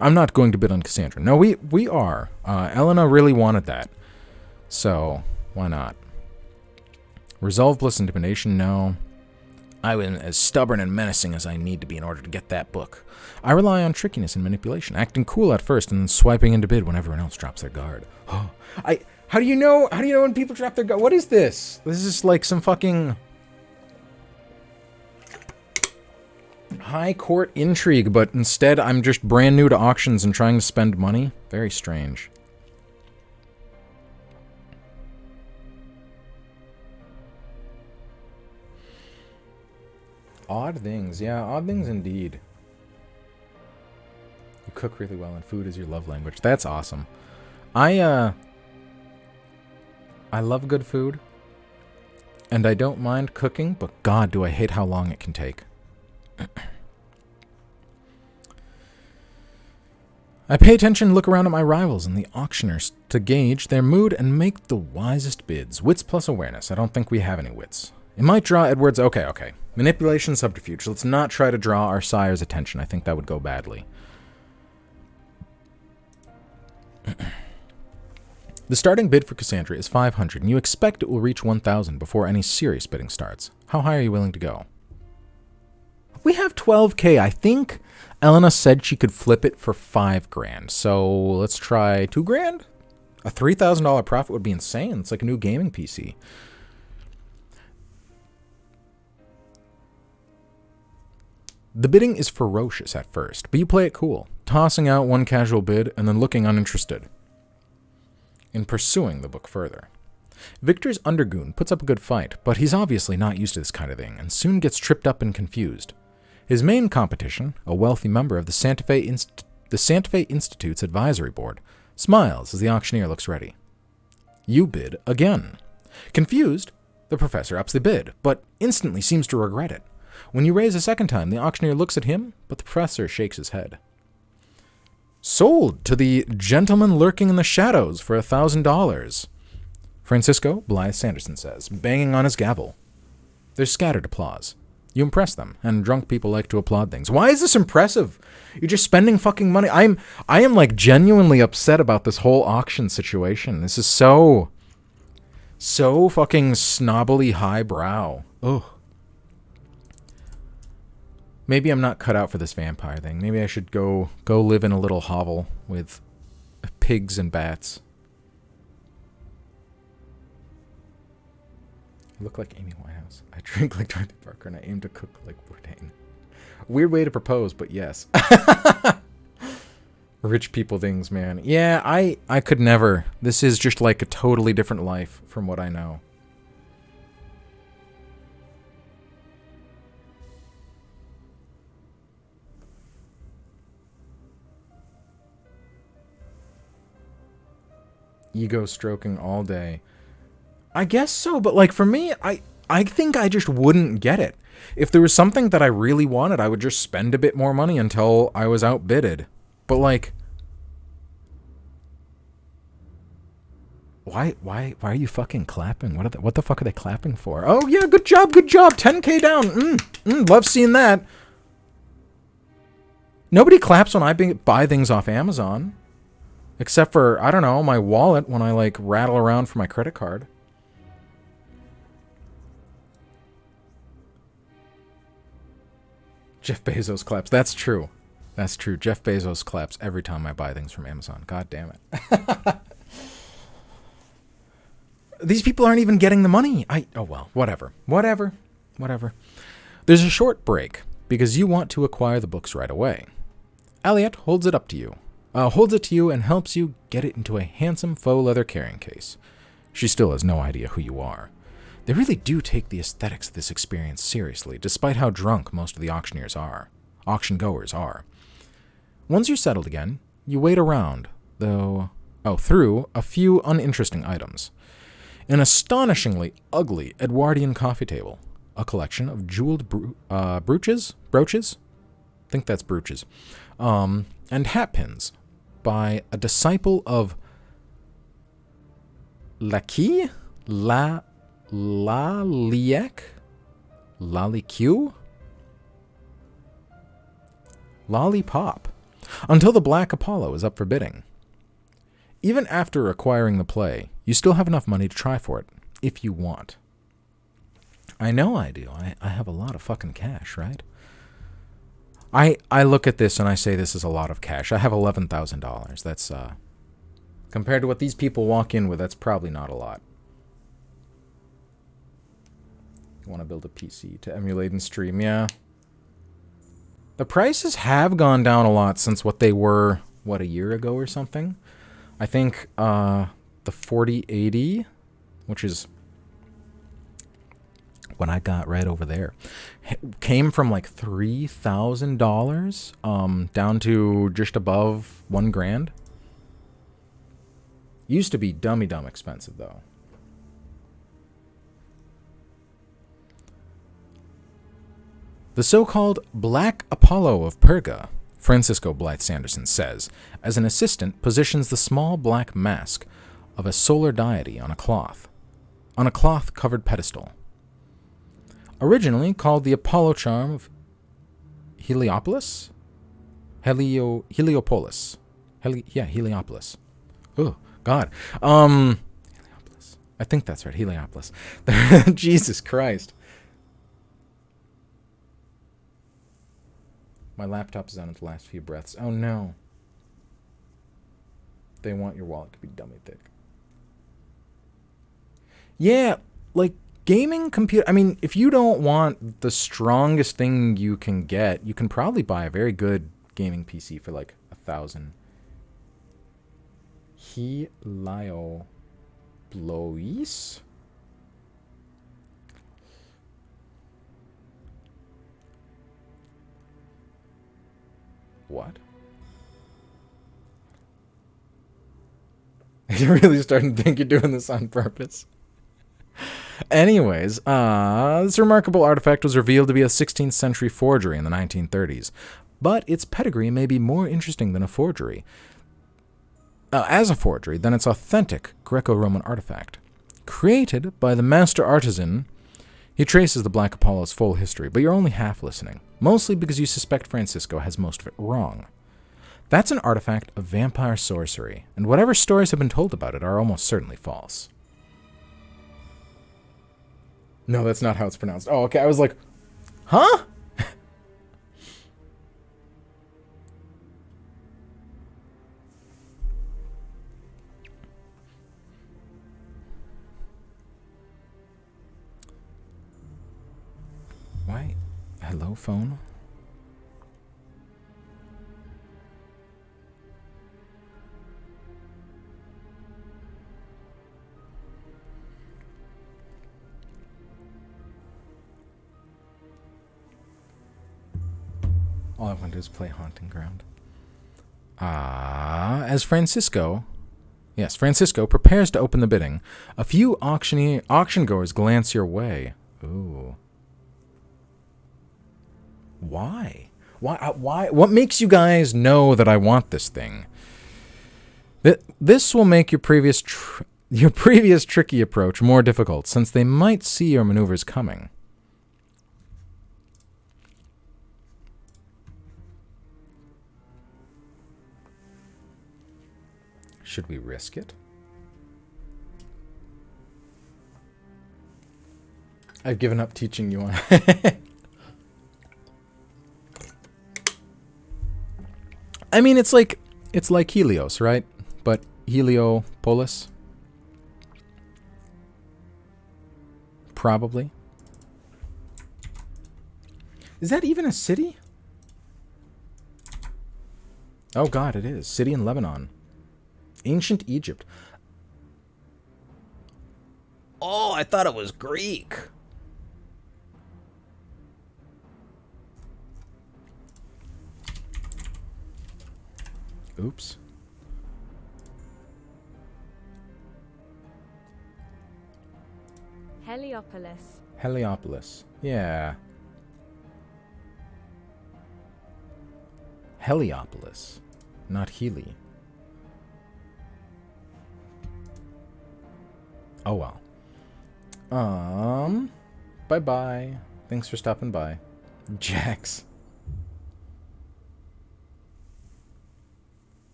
I'm not going to bid on Cassandra. No, we are. Elena really wanted that. So, why not? Resolve plus intimidation? No. I am as stubborn and menacing as I need to be in order to get that book. I rely on trickiness and manipulation, acting cool at first and then swiping into bid when everyone else drops their guard. How do you know when people drop their guard? What is this? This is some fucking high court intrigue, but instead I'm just brand new to auctions and trying to spend money? Very strange. Odd things. Yeah, odd things indeed. You cook really well and food is your love language. That's awesome. I love good food. And I don't mind cooking, but God, do I hate how long it can take. I pay attention and look around at my rivals and the auctioneers to gauge their mood and make the wisest bids. Wits plus awareness. I don't think we have any wits. It might draw Edward's... Okay. Manipulation, subterfuge. Let's not try to draw our sire's attention. I think that would go badly. The starting bid for Cassandra is 500, and you expect it will reach 1,000 before any serious bidding starts. How high are you willing to go? We have 12K. I think Elena said she could flip it for 5 grand. So let's try 2 grand? A $3,000 profit would be insane. It's like a new gaming PC. The bidding is ferocious at first, but you play it cool, tossing out one casual bid and then looking uninterested in pursuing the book further. Victor's undergoon puts up a good fight, but he's obviously not used to this kind of thing and soon gets tripped up and confused. His main competition, a wealthy member of the Santa Fe Institute's advisory board, smiles as the auctioneer looks ready. You bid again. Confused, the professor ups the bid, but instantly seems to regret it. When you raise a second time, the auctioneer looks at him, but the professor shakes his head. Sold to the gentleman lurking in the shadows for $1,000. Francisco Blythe Sanderson says, banging on his gavel. There's scattered applause. You impress them, and drunk people like to applaud things. Why is this impressive? You're just spending fucking money. I am genuinely upset about this whole auction situation. This is so fucking snobbily highbrow. Ugh. Maybe I'm not cut out for this vampire thing. Maybe I should go live in a little hovel with pigs and bats. I look like Amy Winehouse. I drink like Dorothy Parker, and I aim to cook like Bourdain. Weird way to propose, but yes. Rich people things, man. Yeah, I could never. This is just like a totally different life from what I know. Ego stroking all day. I guess so, but like for me, I think I just wouldn't get it. If there was something that I really wanted, I would just spend a bit more money until I was outbidded. But like, why are you fucking clapping? What the fuck are they clapping for? Oh yeah, good job, 10K down. Love seeing that. Nobody claps when I buy things off Amazon. Except for, I don't know, my wallet when I like rattle around for my credit card. Jeff Bezos claps. That's true. That's true. Jeff Bezos claps every time I buy things from Amazon. God damn it. These people aren't even getting the money. Oh well, whatever. There's a short break because you want to acquire the books right away. Elliot holds it to you and helps you get it into a handsome faux leather carrying case. She still has no idea who you are. They really do take the aesthetics of this experience seriously, despite how drunk most of the auction goers are. Once you're settled again, you wait around, through a few uninteresting items. An astonishingly ugly Edwardian coffee table, a collection of jeweled brooches? I think that's brooches. And hat pins by a disciple of Lalique? Lalique? Lollipop. Until the Black Apollo is up for bidding. Even after acquiring the play, you still have enough money to try for it, if you want. I know I do. I have a lot of fucking cash, right? I look at this and I say this is a lot of cash. I have $11,000. That's, compared to what these people walk in with, that's probably not a lot. You want to build a PC to emulate and stream, yeah. The prices have gone down a lot since what they were, a year ago or something? I think the 4080, which is what I got right over there, came from like $3,000 down to just above $1,000. Used to be dumb expensive though. The so-called Black Apollo of Perga, Francisco Blythe Sanderson says, as an assistant positions the small black mask of a solar deity on a cloth-covered pedestal. Originally called the Apollo charm of Heliopolis? Heliopolis. Heliopolis. Oh, God. Heliopolis. I think that's right, Heliopolis. Jesus Christ. My laptop is on its last few breaths. Oh no. They want your wallet to be dummy thick. Yeah, like gaming computer. I mean, if you don't want the strongest thing you can get, you can probably buy a very good gaming PC for like $1,000. Heliopolis? What? You're really starting to think you're doing this on purpose. Anyways, this remarkable artifact was revealed to be a 16th century forgery in the 1930s, but its pedigree may be more interesting than a forgery. As a forgery, than its authentic Greco-Roman artifact. Created by the master artisan, he traces the Black Apollo's full history, but you're only half listening, mostly because you suspect Francisco has most of it wrong. That's an artifact of vampire sorcery, and whatever stories have been told about it are almost certainly false. No, that's not how it's pronounced. Oh, okay, I was like, huh? Hello, phone? All I want to do is play Haunting Ground. As Francisco prepares to open the bidding, a few auction goers glance your way. Ooh. Why? Why? What makes you guys know that I want this thing? This will make your previous tricky approach more difficult, since they might see your maneuvers coming. Should we risk it? I've given up teaching you on. I mean, it's like Helios, right? But Heliopolis? Probably. Is that even a city? Oh god, it is. City in Lebanon. Ancient Egypt. Oh, I thought it was Greek. Oops. Heliopolis. Heliopolis. Yeah. Heliopolis. Not Heli. Oh well. Bye-bye. Thanks for stopping by. Jax.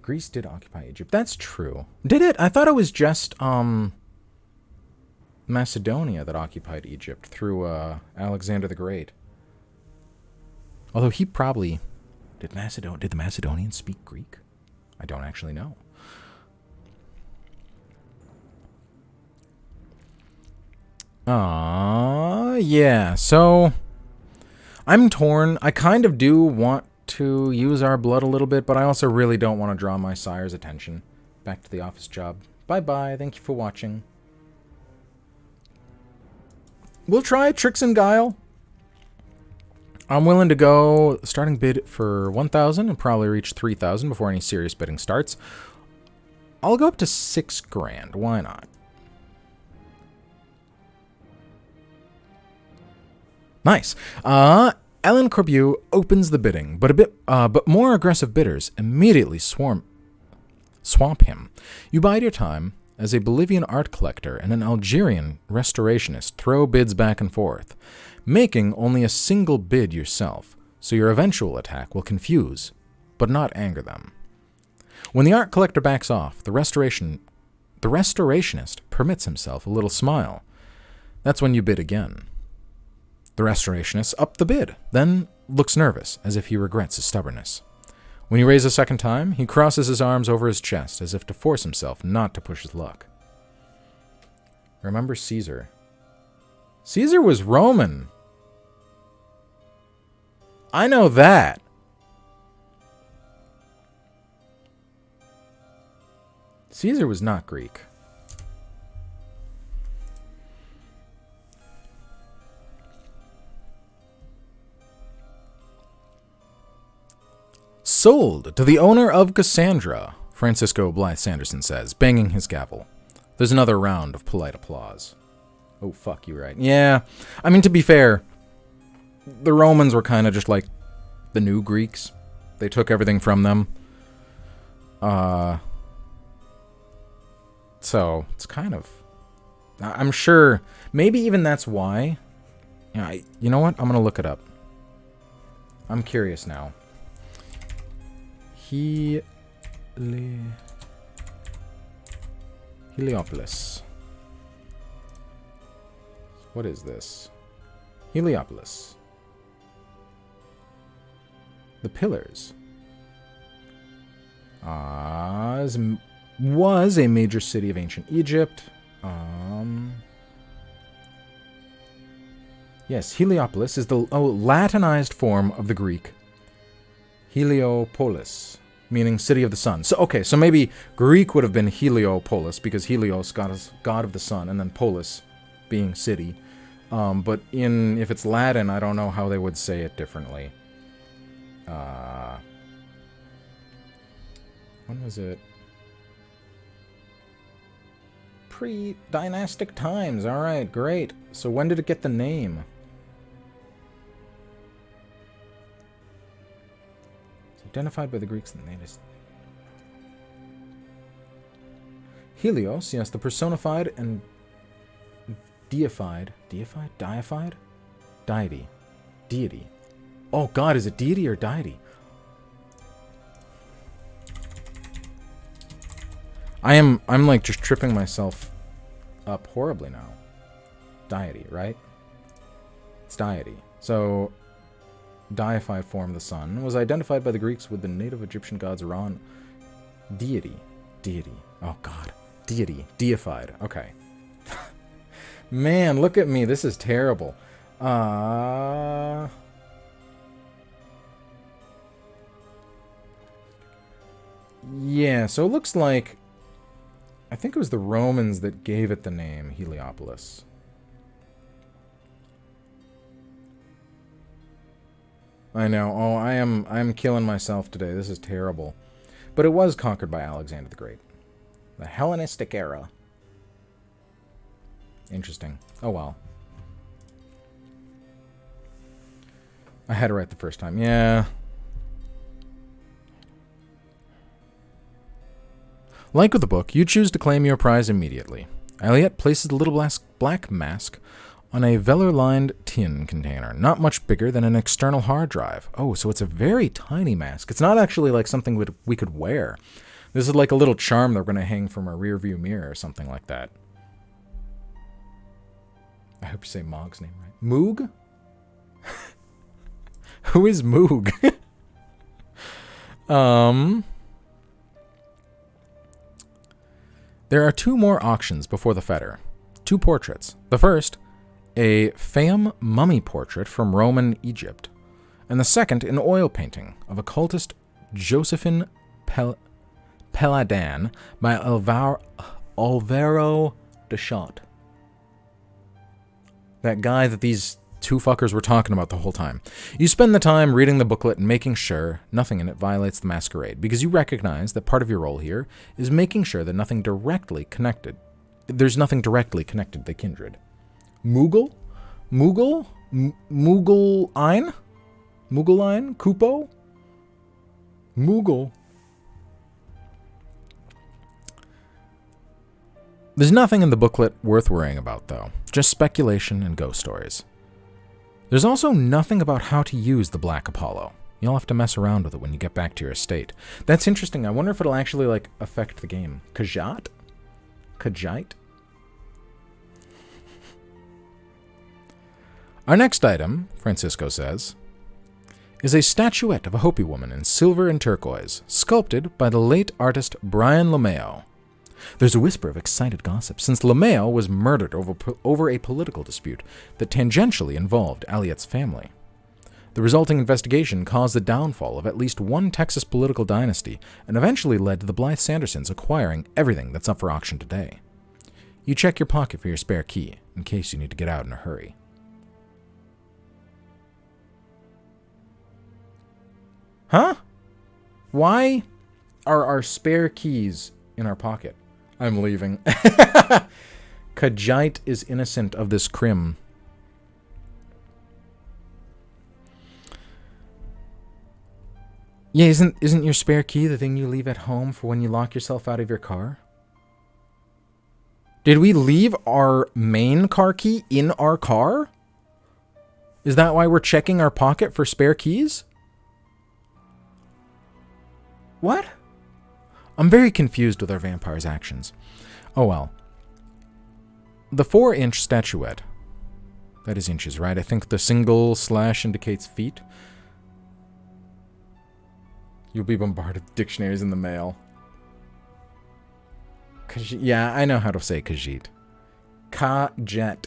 Greece did occupy Egypt. That's true. Did it? I thought it was just Macedonia that occupied Egypt through Alexander the Great. Although he probably did the Macedonians speak Greek? I don't actually know. Yeah. So I'm torn. I kind of do want to use our blood a little bit, but I also really don't want to draw my sire's attention. Back to the office job. Bye-bye. Thank you for watching. We'll try Tricks and Guile. I'm willing to go starting bid for 1,000 and probably reach 3,000 before any serious bidding starts. I'll go up to 6 grand. Why not? Nice. Ellen Corbeau opens the bidding, but more aggressive bidders immediately swamp him. You bide your time as a Bolivian art collector and an Algerian restorationist throw bids back and forth, making only a single bid yourself, so your eventual attack will confuse, but not anger them. When the art collector backs off, the restorationist permits himself a little smile. That's when you bid again. The restorationist upped the bid, then looks nervous, as if he regrets his stubbornness. When you raise a second time, he crosses his arms over his chest, as if to force himself not to push his luck. Remember Caesar. Caesar was Roman. I know that. Caesar was not Greek. Sold to the owner of Cassandra, Francisco Blythe Sanderson says, banging his gavel. There's another round of polite applause. Oh, fuck, you're right. Yeah, I mean, to be fair, the Romans were kind of just like the new Greeks. They took everything from them. So, it's kind of... I'm sure, maybe even that's why. Yeah, you know what? I'm going to look it up. I'm curious now. Heliopolis. What is this? Heliopolis. The Pillars. Was a major city of ancient Egypt. Yes, Heliopolis is the Latinized form of the Greek Heliopolis, meaning city of the sun. So, okay, so maybe Greek would have been Heliopolis, because Helios, god of the sun, and then polis being city. But if it's Latin, I don't know how they would say it differently. When was it? Pre-dynastic times. All right, great. So when did it get the name? It's identified by the Greeks and the natives. Helios, yes, the personified and deified, deity. Oh God, is it deity or deity? I'm like just tripping myself up horribly now. Deity, right? It's deity. So, deified form of the sun was identified by the Greeks with the native Egyptian gods Ra. Deity. Oh God. Deity. Deified. Okay. Man, look at me. This is terrible. Yeah, so it looks like I think it was the Romans that gave it the name Heliopolis. I know. Oh, I'm killing myself today. This is terrible. But it was conquered by Alexander the Great. The Hellenistic era. Interesting. Oh well. I had it right the first time. Yeah. Like with the book, you choose to claim your prize immediately. Aliette places the little black mask on a velour-lined tin container, not much bigger than an external hard drive. Oh, so it's a very tiny mask. It's not actually like something we could wear. This is like a little charm that we're going to hang from our rearview mirror or something like that. I hope you say Mog's name right. Moog? Who is Moog? There are 2 more auctions before the Fetter. 2 portraits. The first, a Fayum mummy portrait from Roman Egypt, and the second, an oil painting of occultist Josephine Peladan by Alvaro de Schott. That guy that these 2 fuckers were talking about the whole time. You spend the time reading the booklet and making sure nothing in it violates the Masquerade, because you recognize that part of your role here is making sure that there's nothing directly connected to the kindred. Moogle? Moogle-ein? Kupo? Moogle. There's nothing in the booklet worth worrying about, though. Just speculation and ghost stories. There's also nothing about how to use the Black Apollo. You'll have to mess around with it when you get back to your estate. That's interesting. I wonder if it'll actually, like, affect the game. Khajiit? Our next item, Francisco says, is a statuette of a Hopi woman in silver and turquoise, sculpted by the late artist Brian Lomeo. There's a whisper of excited gossip, since Lomeo was murdered over a political dispute that tangentially involved Aliette's family. The resulting investigation caused the downfall of at least one Texas political dynasty and eventually led to the Blythe Sandersons acquiring everything that's up for auction today. You check your pocket for your spare key, in case you need to get out in a hurry. Huh? Why are our spare keys in our pocket? I'm leaving. Khajiit is innocent of this crime. Yeah, isn't your spare key the thing you leave at home for when you lock yourself out of your car? Did we leave our main car key in our car? Is that why we're checking our pocket for spare keys? What? I'm very confused with our vampire's actions. Oh well. The 4-inch statuette. That is inches, right? I think the single slash indicates feet. You'll be bombarded with dictionaries in the mail. Yeah, I know how to say Khajiit. Khajiit.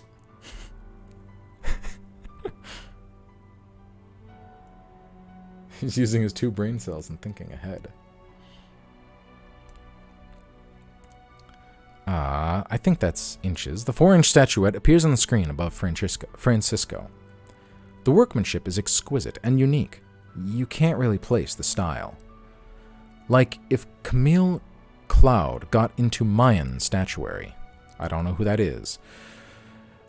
He's using his 2 brain cells and thinking ahead. I think that's inches. The 4-inch statuette appears on the screen above Francisco. The workmanship is exquisite and unique. You can't really place the style. Like if Camille Cloud got into Mayan statuary. I don't know who that is.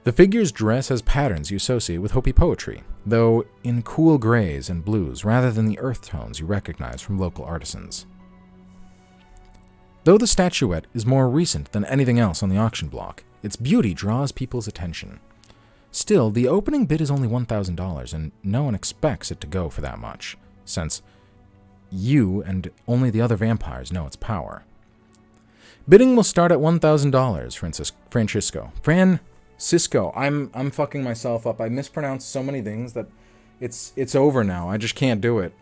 The figure's dress has patterns you associate with Hopi poetry, though in cool grays and blues rather than the earth tones you recognize from local artisans. Though the statuette is more recent than anything else on the auction block, its beauty draws people's attention. Still, the opening bid is only $1,000, and no one expects it to go for that much, since you and only the other vampires know its power. Bidding will start at $1,000, Francisco. Francisco, I'm fucking myself up. I mispronounced so many things that it's over now. I just can't do it.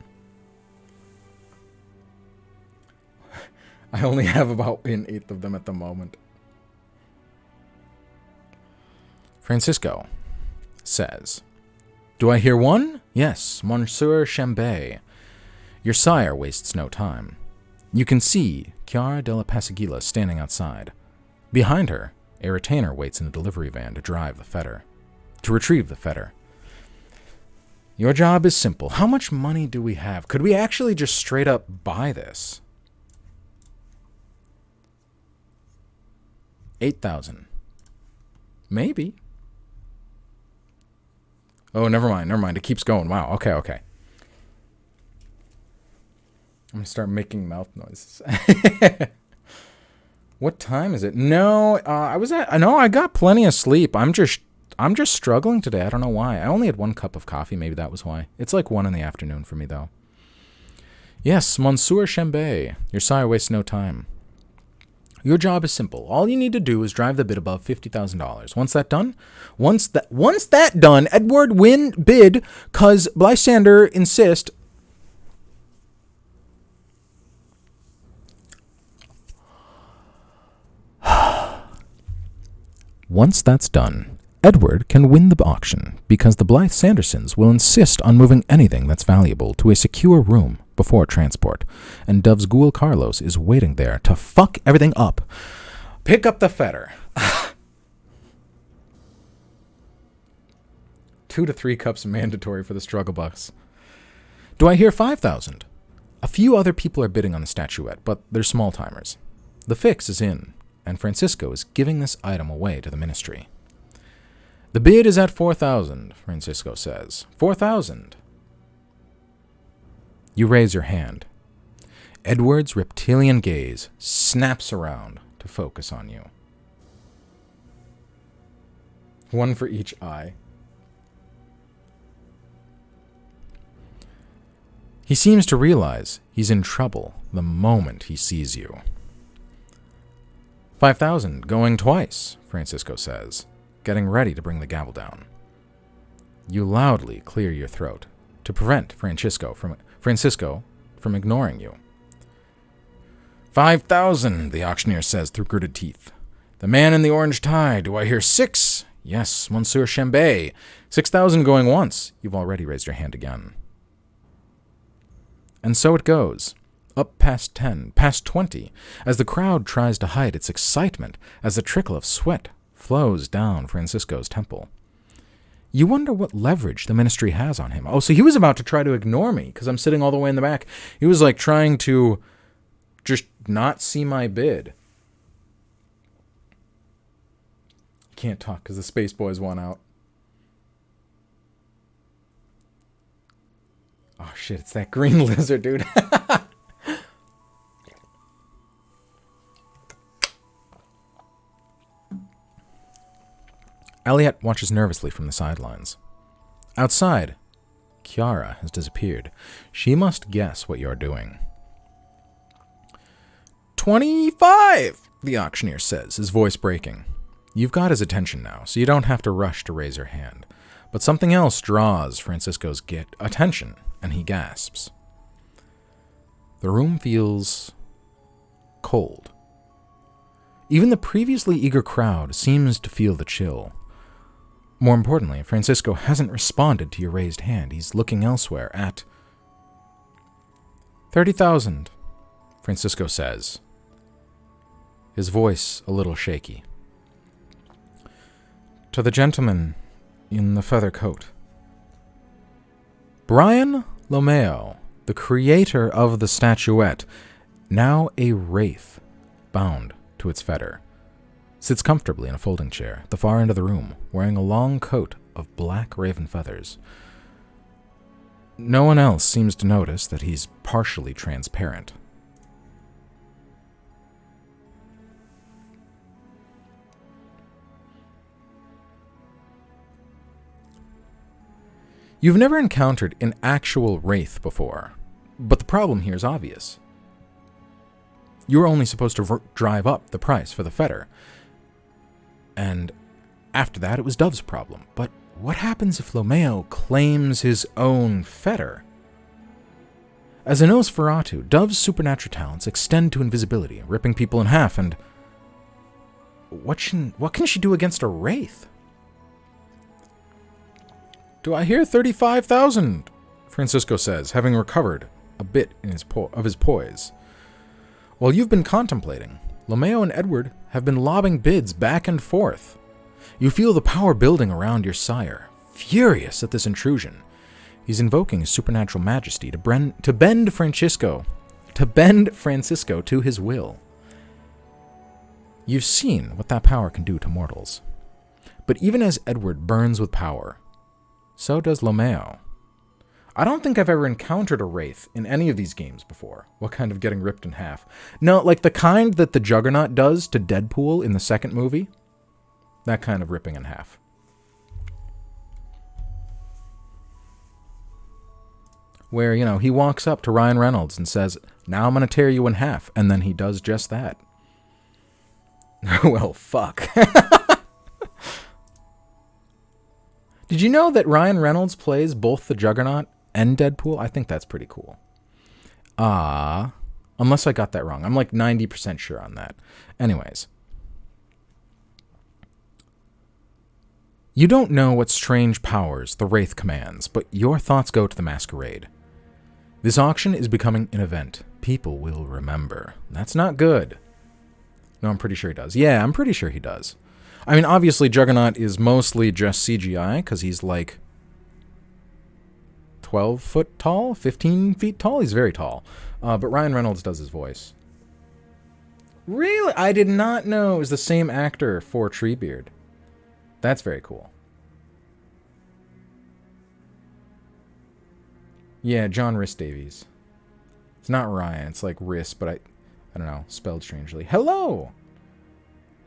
I only have about an eighth of them at the moment. Francisco says, "Do I hear one? Yes, Monsieur Chambay. Your sire wastes no time. You can see Chiara della Passaguila standing outside. Behind her, a retainer waits in a delivery van to retrieve the fetter. Your job is simple. How much money do we have? Could we actually just straight up buy this? 8,000. Maybe. Oh, never mind. It keeps going. Wow. Okay. I'm gonna start making mouth noises. What time is it? No, I got plenty of sleep. I'm just struggling today. I don't know why. I only had 1 cup of coffee. Maybe that was why. It's like 1 in the afternoon for me, though. Yes, Monsieur Chambay. Your sire wastes no time. Your job is simple. All you need to do is drive the bid above $50,000. Once that done, Edward win bid, cause Lysander insist. Once that's done, Edward can win the auction because the Blythe Sandersons will insist on moving anything that's valuable to a secure room before transport, and Dove's Ghoul Carlos is waiting there to fuck everything up. Pick up the fetter. 2 to 3 cups mandatory for the struggle bus. Do I hear 5,000? A few other people are bidding on the statuette, but they're small timers. The fix is in, and Francisco is giving this item away to the ministry. The bid is at 4,000, Francisco says. 4,000. You raise your hand. Edward's reptilian gaze snaps around to focus on you. 1 for each eye. He seems to realize he's in trouble the moment he sees you. 5,000 going twice, Francisco says, getting ready to bring the gavel down. You loudly clear your throat to prevent Francisco from ignoring you. 5,000, the auctioneer says through gritted teeth. The man in the orange tie, do I hear 6? Yes, Monsieur Chambay. 6,000 going once. You've already raised your hand again. And so it goes. Up past 10, past 20, as the crowd tries to hide its excitement as a trickle of sweat flows down Francisco's temple. You wonder what leverage the ministry has on him. Oh, so he was about to try to ignore me because I'm sitting all the way in the back. He was like trying to just not see my bid. Can't talk because the Space Boys won out. Oh shit, it's that green lizard, dude. Elliot watches nervously from the sidelines. Outside, Chiara has disappeared. She must guess what you're doing. 25, the auctioneer says, his voice breaking. You've got his attention now, so you don't have to rush to raise your hand. But something else draws Francisco's attention, and he gasps. The room feels cold. Even the previously eager crowd seems to feel the chill. More importantly, Francisco hasn't responded to your raised hand. He's looking elsewhere at 30,000, Francisco says, his voice a little shaky. To the gentleman in the feather coat. Brian Lomeo, the creator of the statuette, now a wraith bound to its fetter, sits comfortably in a folding chair at the far end of the room, wearing a long coat of black raven feathers. No one else seems to notice that he's partially transparent. You've never encountered an actual wraith before, but the problem here is obvious. You were only supposed to drive up the price for the fetter, and after that it was Dove's problem. But what happens if Lomeo claims his own fetter? As a Nosferatu, Dove's supernatural talents extend to invisibility, ripping people in half, and what can she do against a wraith? Do I hear 35,000? Francisco says, having recovered a bit of his poise. While you've been contemplating, Lomeo and Edward have been lobbing bids back and forth. You feel the power building around your sire, furious at this intrusion. He's invoking his supernatural majesty to bend Francisco to his will. You've seen what that power can do to mortals. But even as Edward burns with power, so does Lomeo. I don't think I've ever encountered a wraith in any of these games before. What kind of getting ripped in half? No, like the kind that the Juggernaut does to Deadpool in the second movie. That kind of ripping in half. Where, he walks up to Ryan Reynolds and says, now I'm going to tear you in half. And then he does just that. Well, fuck. Did you know that Ryan Reynolds plays both the Juggernaut and Deadpool? I think that's pretty cool. Unless I got that wrong. I'm like 90% sure on that. Anyways. You don't know what strange powers the Wraith commands, but your thoughts go to the Masquerade. This auction is becoming an event people will remember. That's not good. No, I'm pretty sure he does. Yeah, I'm pretty sure he does. I mean, obviously, Juggernaut is mostly just CGI, because he's like 12 foot tall, 15 feet tall. He's very tall. But Ryan Reynolds does his voice. Really? I did not know it was the same actor for Treebeard. That's very cool. Yeah, John Rhys Davies. It's not Ryan, it's like Rhys, but I don't know, spelled strangely. Hello!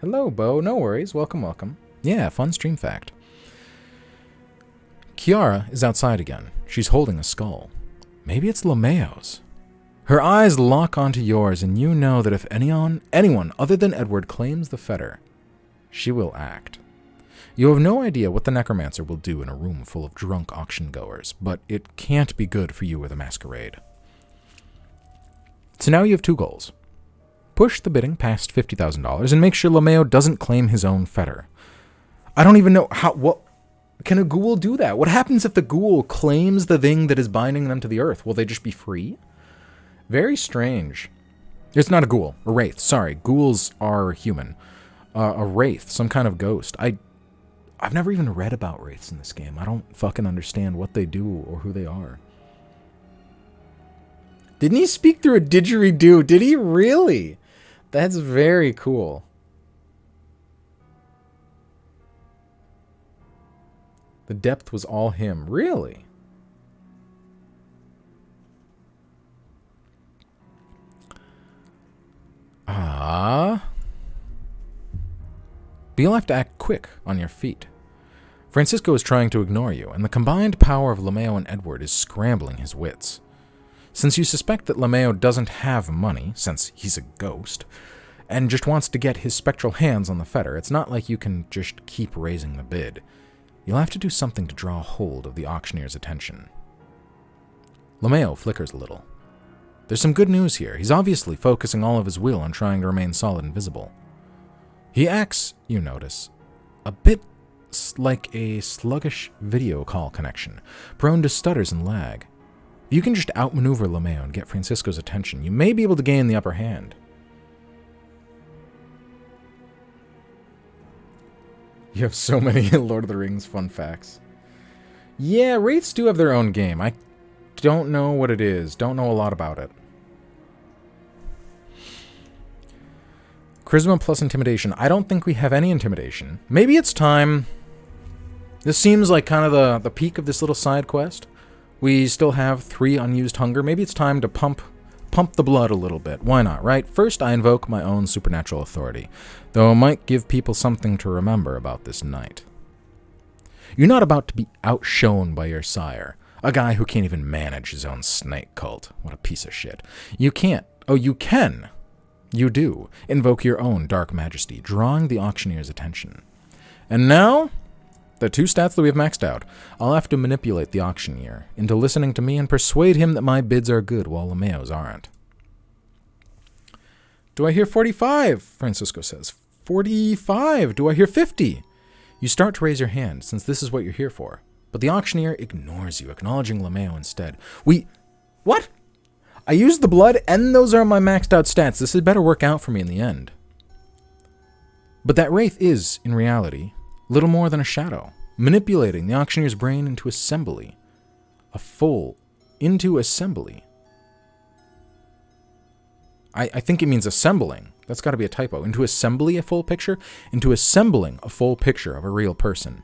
Hello, Bo. No worries. Welcome, welcome. Yeah, fun stream fact. Kiara is outside again. She's holding a skull. Maybe it's Lomeo's. Her eyes lock onto yours, and you know that if anyone other than Edward claims the fetter, she will act. You have no idea what the necromancer will do in a room full of drunk auction-goers, but it can't be good for you or the Masquerade. So now you have two goals. Push the bidding past $50,000 and make sure Lomeo doesn't claim his own fetter. I don't even know what can a ghoul do that? What happens if the ghoul claims the thing that is binding them to the earth? Will they just be free? Very strange. It's not a ghoul, a wraith. Sorry, ghouls are human. A wraith, some kind of ghost. I've never even read about wraiths in this game. I don't fucking understand what they do or who they are. Didn't he speak through a didgeridoo? Did he really? That's very cool. The depth was all him. Really? But you'll have to act quick on your feet. Francisco is trying to ignore you, and the combined power of Lomeo and Edward is scrambling his wits. Since you suspect that Lomeo doesn't have money, since he's a ghost, and just wants to get his spectral hands on the fetter, it's not like you can just keep raising the bid. You'll have to do something to draw hold of the auctioneer's attention. Lomeo flickers a little. There's some good news here. He's obviously focusing all of his will on trying to remain solid and visible. He acts, you notice, a bit like a sluggish video call connection, prone to stutters and lag. If you can just outmaneuver Lameo and get Francisco's attention, you may be able to gain the upper hand. You have so many Lord of the Rings fun facts. Yeah, Wraiths do have their own game. I don't know what it is. Don't know a lot about it. Charisma plus Intimidation. I don't think we have any Intimidation. Maybe it's time. This seems like kind of the peak of this little side quest. We still have 3 unused hunger. Maybe it's time to pump the blood a little bit. Why not, right? First, I invoke my own supernatural authority, though it might give people something to remember about this night. You're not about to be outshone by your sire, a guy who can't even manage his own snake cult. What a piece of shit. You can't. Oh, you can. You do. Invoke your own dark majesty, drawing the auctioneer's attention. And now, the 2 stats that we have maxed out. I'll have to manipulate the auctioneer into listening to me and persuade him that my bids are good while Lameo's aren't. Do I hear 45? Francisco says. 45. Do I hear 50? You start to raise your hand, since this is what you're here for. But the auctioneer ignores you, acknowledging Lameo instead. What? I used the blood, and those are my maxed out stats. This had better work out for me in the end. But that wraith is, in reality, little more than a shadow, manipulating the auctioneer's brain into assembly. Into assembly. I think it means assembling. That's got to be a typo. Into assembly, a full picture? Into assembling a full picture of a real person.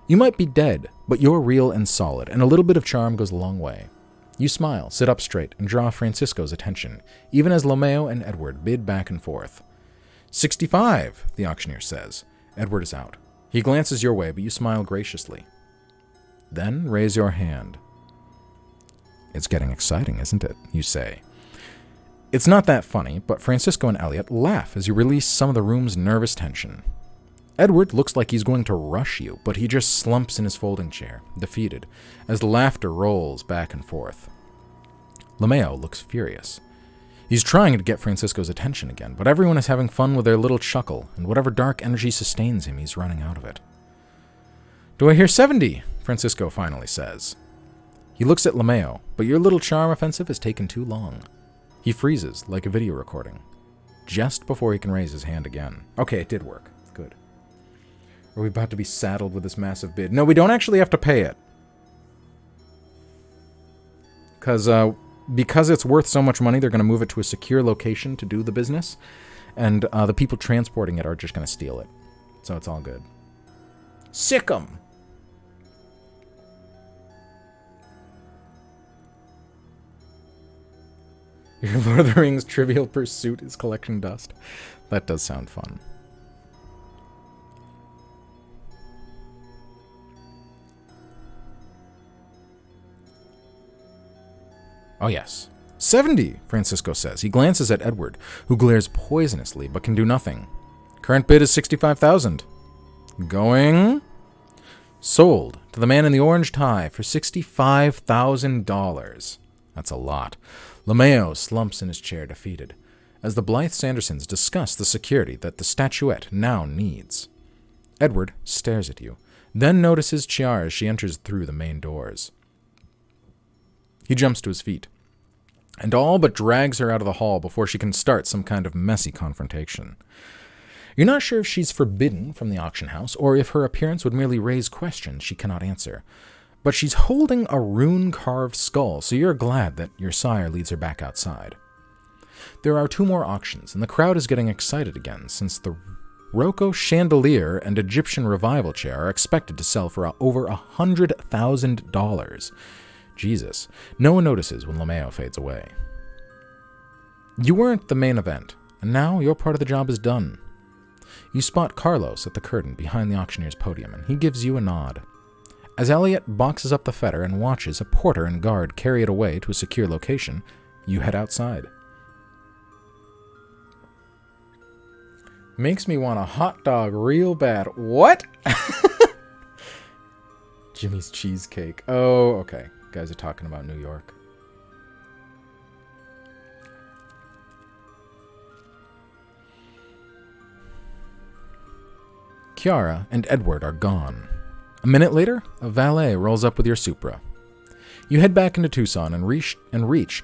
You might be dead, but you're real and solid, and a little bit of charm goes a long way. You smile, sit up straight, and draw Francisco's attention, even as Lameo and Edward bid back and forth. 65, the auctioneer says. Edward is out. He glances your way, but you smile graciously. Then raise your hand. It's getting exciting, isn't it? You say. It's not that funny, but Francisco and Elliot laugh as you release some of the room's nervous tension. Edward looks like he's going to rush you, but he just slumps in his folding chair, defeated, as the laughter rolls back and forth. Lameo looks furious. He's trying to get Francisco's attention again, but everyone is having fun with their little chuckle, and whatever dark energy sustains him, he's running out of it. Do I hear 70? Francisco finally says. He looks at Lameo, but your little charm offensive has taken too long. He freezes, like a video recording, just before he can raise his hand again. Okay, it did work. Good. Are we about to be saddled with this massive bid? No, we don't actually have to pay it. Because it's worth so much money, they're going to move it to a secure location to do the business. And the people transporting it are just going to steal it. So it's all good. Sick 'em! Your Lord of the Rings trivial pursuit is collecting dust. That does sound fun. Oh, yes. 70, Francisco says. He glances at Edward, who glares poisonously but can do nothing. Current bid is 65,000. Going? Sold to the man in the orange tie for $65,000. That's a lot. Lameo slumps in his chair, defeated, as the Blythe Sandersons discuss the security that the statuette now needs. Edward stares at you, then notices Chiara as she enters through the main doors. He jumps to his feet, and all but drags her out of the hall before she can start some kind of messy confrontation. You're not sure if she's forbidden from the auction house, or if her appearance would merely raise questions she cannot answer. But she's holding a rune-carved skull, so you're glad that your sire leads her back outside. There are 2 more auctions, and the crowd is getting excited again, since the Rocco chandelier and Egyptian revival chair are expected to sell for over $100,000. Jesus. No one notices when Lameo fades away. You weren't the main event, and now your part of the job is done. You spot Carlos at the curtain behind the auctioneer's podium, and he gives you a nod. As Elliot boxes up the fetter and watches a porter and guard carry it away to a secure location, you head outside. Makes me want a hot dog real bad. What? Jimmy's cheesecake. Oh, okay. Guys are talking about New York. Chiara and Edward are gone. A minute later, a valet rolls up with your Supra. You head back into Tucson and reach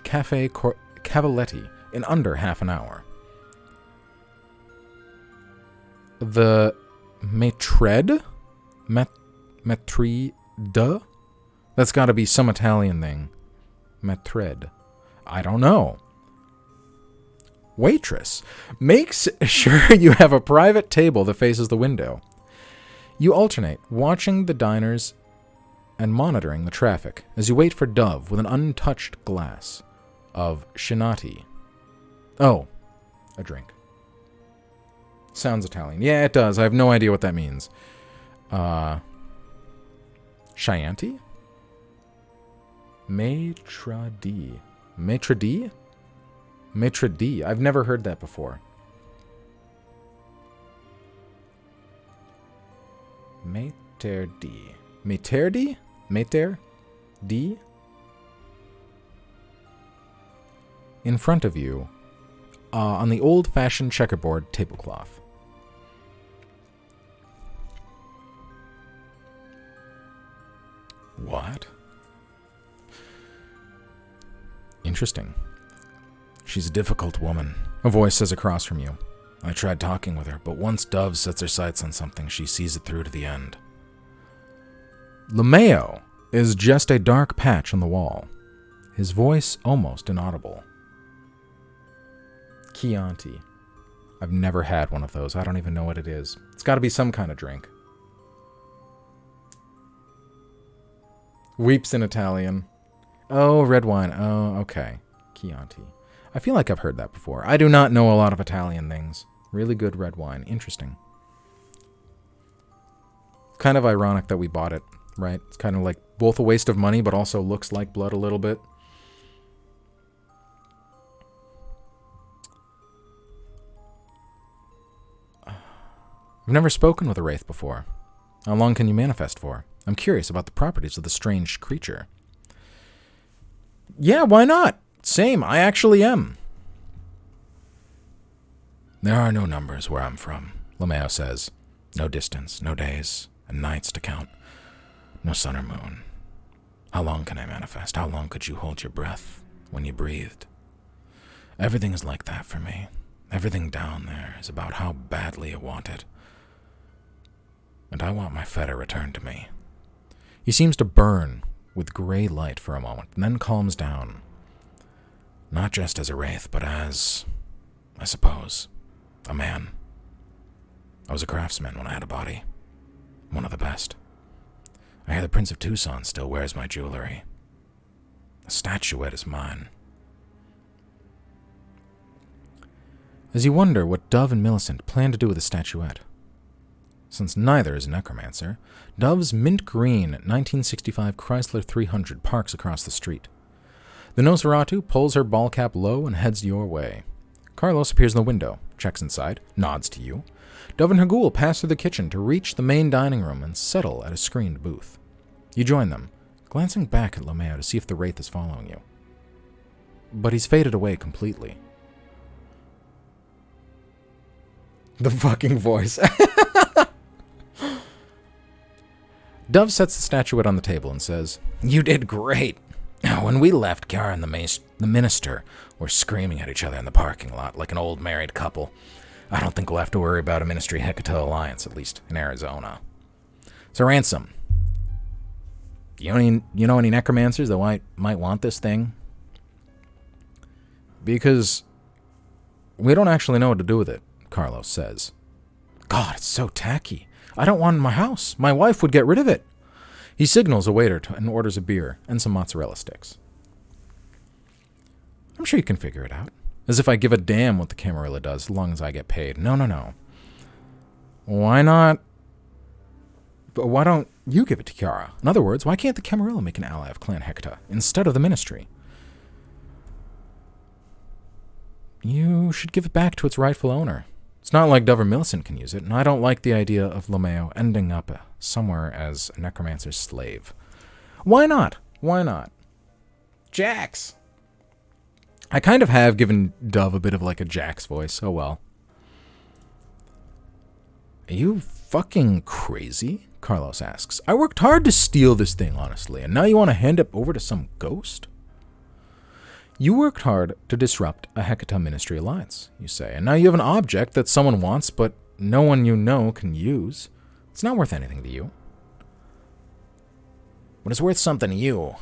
Cafe Cavaletti in under half an hour. The Maitrede? Maitrede? That's got to be some Italian thing. Maitrede. I don't know. Waitress makes sure you have a private table that faces the window. You alternate, watching the diners and monitoring the traffic as you wait for Dove with an untouched glass of Shinati. Oh, a drink. Sounds Italian. Yeah, it does. I have no idea what that means. Chianti? Maitre d'. Maitre d'? Maitre d'. I've never heard that before. Maitre d'. Maitre d'? Maitre d'? In front of you, on the old-fashioned checkerboard tablecloth. What? Interesting. She's a difficult woman, a voice says across from you. I tried talking with her, but once Dove sets her sights on something, she sees it through to the end. Lameo is just a dark patch on the wall, his voice almost inaudible. Chianti. I've never had one of those. I don't even know what it is. It's got to be some kind of drink. Weeps in Italian. Oh, red wine. Oh, okay. Chianti. I feel like I've heard that before. I do not know a lot of Italian things. Really good red wine. Interesting. Kind of ironic that we bought it, right? It's kind of like both a waste of money, but also looks like blood a little bit. I've never spoken with a wraith before. How long can you manifest for? I'm curious about the properties of the strange creature. Yeah, why not? Same, I actually am. There are no numbers where I'm from, Lameo says. No distance, no days, and nights to count. No sun or moon. How long can I manifest? How long could you hold your breath when you breathed? Everything is like that for me. Everything down there is about how badly you want it. And I want my feta returned to me. He seems to burn with gray light for a moment, and then calms down. Not just as a wraith, but as, I suppose, a man. I was a craftsman when I had a body. One of the best. I hear the Prince of Tucson still wears my jewelry. The statuette is mine. As you wonder what Dove and Millicent plan to do with the statuette. Since neither is a necromancer, Dove's mint green 1965 Chrysler 300 parks across the street. The Nosferatu pulls her ball cap low and heads your way. Carlos appears in the window, checks inside, nods to you. Dove and her ghoul pass through the kitchen to reach the main dining room and settle at a screened booth. You join them, glancing back at Lameo to see if the wraith is following you. But he's faded away completely. The fucking voice. Dove sets the statuette on the table and says, "You did great. When we left, Kiara and the minister were screaming at each other in the parking lot like an old married couple. I don't think we'll have to worry about a Ministry Hecata alliance, at least in Arizona. So, Ransom, you know any necromancers that might want this thing? Because we don't actually know what to do with it," Carlos says. "God, it's so tacky. I don't want it in my house. My wife would get rid of it." He signals a waiter and orders a beer and some mozzarella sticks. "I'm sure you can figure it out. As if I give a damn what the Camarilla does, as long as I get paid. No. Why not? But why don't you give it to Kiara? In other words, why can't the Camarilla make an ally of Clan Hecata instead of the Ministry? You should give it back to its rightful owner. It's not like Dove or Millicent can use it, and I don't like the idea of Lameo ending up somewhere as a necromancer's slave. Why not? Why not? Jax! I kind of have given Dove a bit of like a Jax voice. Oh well. Are you fucking crazy? Carlos asks. I worked hard to steal this thing, honestly, and now you want to hand it over to some ghost? You worked hard to disrupt a Hecata Ministry alliance, you say, and now you have an object that someone wants, but no one you know can use. It's not worth anything to you. But it's worth something to you,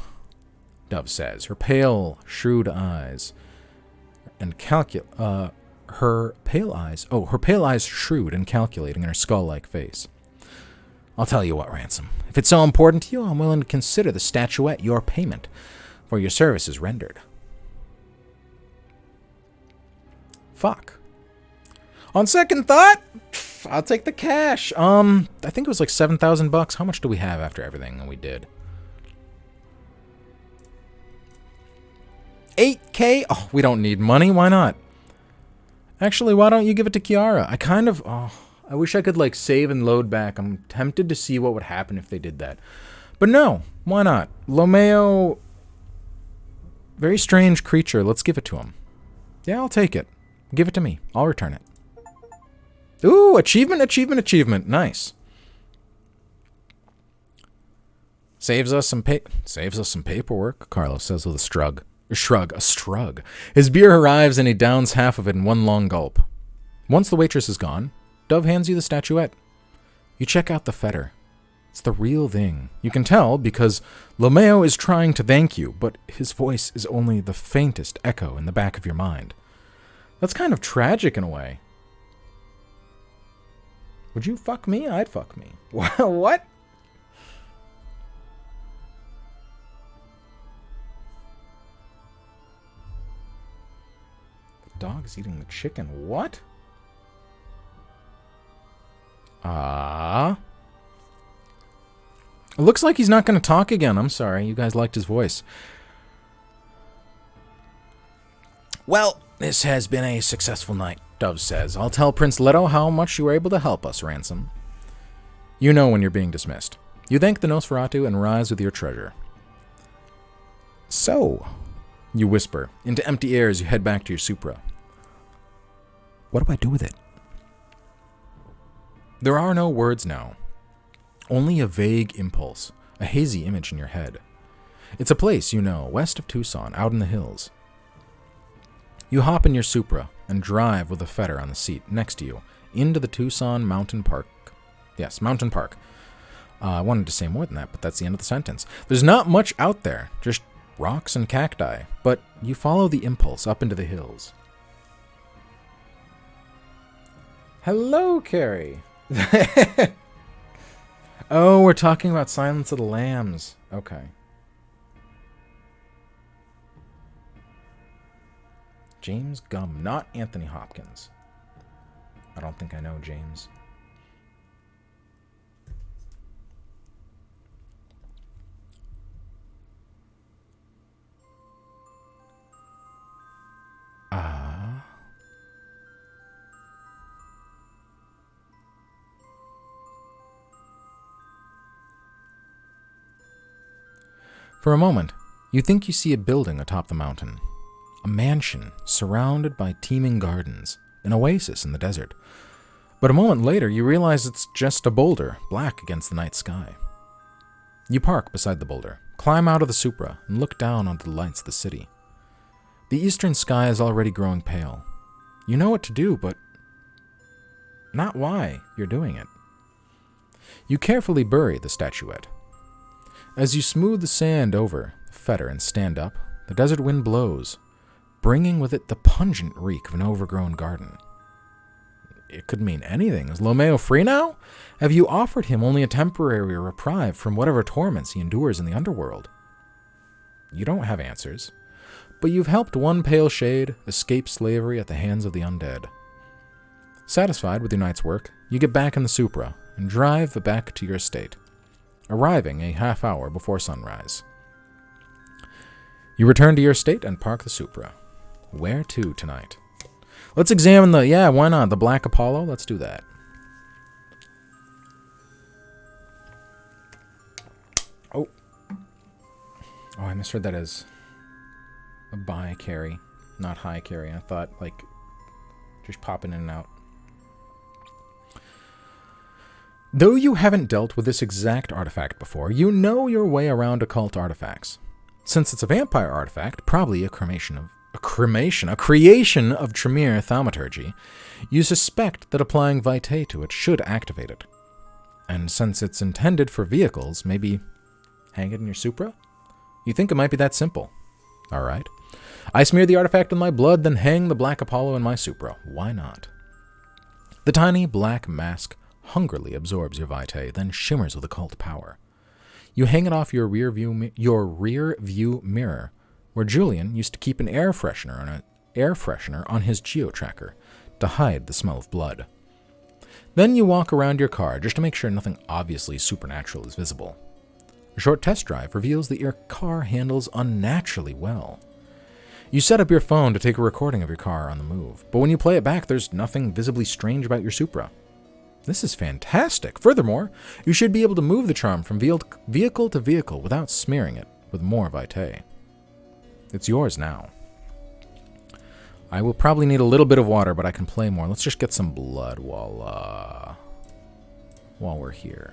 Dove says, her pale, shrewd eyes and her pale eyes shrewd and calculating in her skull-like face. I'll tell you what, Ransom. If it's so important to you, I'm willing to consider the statuette your payment for your services rendered. Fuck. On second thought, I'll take the cash. I think it was like $7,000. How much do we have after everything that we did? 8K? Oh, we don't need money. Why not? Actually, why don't you give it to Kiara? I wish I could, like, save and load back. I'm tempted to see what would happen if they did that. But no, why not? Lomeo, very strange creature. Let's give it to him. Yeah, I'll take it. Give it to me. I'll return it. Ooh, achievement, achievement, achievement. Nice. Saves us some paperwork, Carlos says with a shrug. His beer arrives and he downs half of it in one long gulp. Once the waitress is gone, Dove hands you the statuette. You check out the fetter. It's the real thing. You can tell because Lomeo is trying to thank you, but his voice is only the faintest echo in the back of your mind. That's kind of tragic in a way. Would you fuck me? I'd fuck me. What? The dog's eating the chicken. What? It looks like he's not going to talk again. I'm sorry. You guys liked his voice. Well, this has been a successful night, Dove says. I'll tell Prince Leto how much you were able to help us, Ransom. You know when you're being dismissed. You thank the Nosferatu and rise with your treasure. So, you whisper. Into empty air as you head back to your Supra. What do I do with it? There are no words now. Only a vague impulse, a hazy image in your head. It's a place you know, west of Tucson, out in the hills. You hop in your Supra and drive with a fetter on the seat next to you into the Tucson Mountain Park. Yes, Mountain Park. I wanted to say more than that, but that's the end of the sentence. There's not much out there, just rocks and cacti, but you follow the impulse up into the hills. Hello, Carrie. Oh, we're talking about Silence of the Lambs. Okay. James Gumb, not Anthony Hopkins. I don't think I know James. For a moment, you think you see a building atop the mountain. A mansion surrounded by teeming gardens, an oasis in the desert. But a moment later, you realize it's just a boulder, black against the night sky. You park beside the boulder, climb out of the Supra, and look down onto the lights of the city. The eastern sky is already growing pale. You know what to do, but not why you're doing it. You carefully bury the statuette. As you smooth the sand over the fetter and stand up, the desert wind blows, bringing with it the pungent reek of an overgrown garden. It could mean anything. Is Lomeo free now? Have you offered him only a temporary reprieve from whatever torments he endures in the underworld? You don't have answers, but you've helped one pale shade escape slavery at the hands of the undead. Satisfied with your night's work, you get back in the Supra and drive back to your estate, arriving a half hour before sunrise. You return to your estate and park the Supra. Where to tonight? Let's examine why not? The Black Apollo? Let's do that. Oh, I misread that as a bye carry, not high carry. I thought, like, just popping in and out. Though you haven't dealt with this exact artifact before, you know your way around occult artifacts. Since it's a vampire artifact, probably a creation of Tremere thaumaturgy, you suspect that applying Vitae to it should activate it. And since it's intended for vehicles, maybe hang it in your Supra? You think it might be that simple. Alright. I smear the artifact with my blood, then hang the Black Apollo in my Supra. Why not? The tiny black mask hungrily absorbs your vitae, then shimmers with occult power. You hang it off your rear view mirror, where Julian used to keep an air freshener on his geo-tracker to hide the smell of blood. Then you walk around your car just to make sure nothing obviously supernatural is visible. A short test drive reveals that your car handles unnaturally well. You set up your phone to take a recording of your car on the move, but when you play it back, there's nothing visibly strange about your Supra. This is fantastic. Furthermore, you should be able to move the charm from vehicle to vehicle without smearing it with more vitae. It's yours now. I will probably need a little bit of water, but I can play more. Let's just get some blood while we're here.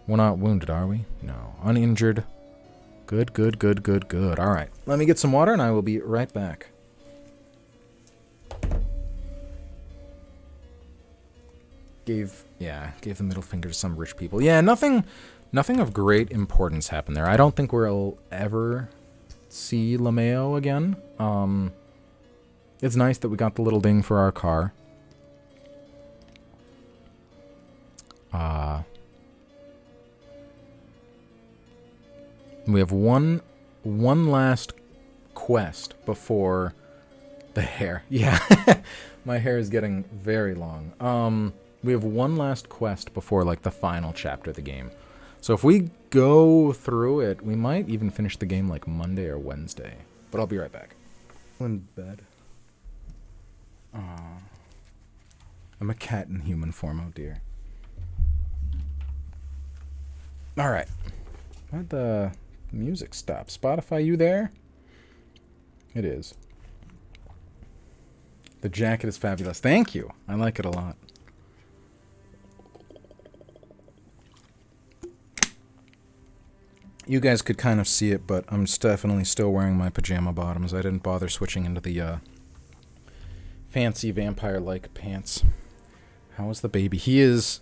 We're not wounded, are we? No. Uninjured. Good, good, good, good, good. All right. Let me get some water, and I will be right back. Gave the middle finger to some rich people. Yeah, nothing of great importance happened there. I don't think we'll ever see LeMayo again. It's nice that we got the little ding for our car. We have one last quest before the hair. Yeah, my hair is getting very long. We have one last quest before, like, the final chapter of the game. So if we go through it, we might even finish the game, like, Monday or Wednesday. But I'll be right back. In bed. Aww. I'm a cat in human form, oh dear. Alright. Why'd the music stop? Spotify, you there? It is. The jacket is fabulous. Thank you. I like it a lot. You guys could kind of see it, but I'm definitely still wearing my pajama bottoms. I didn't bother switching into the fancy vampire-like pants. How is the baby? He is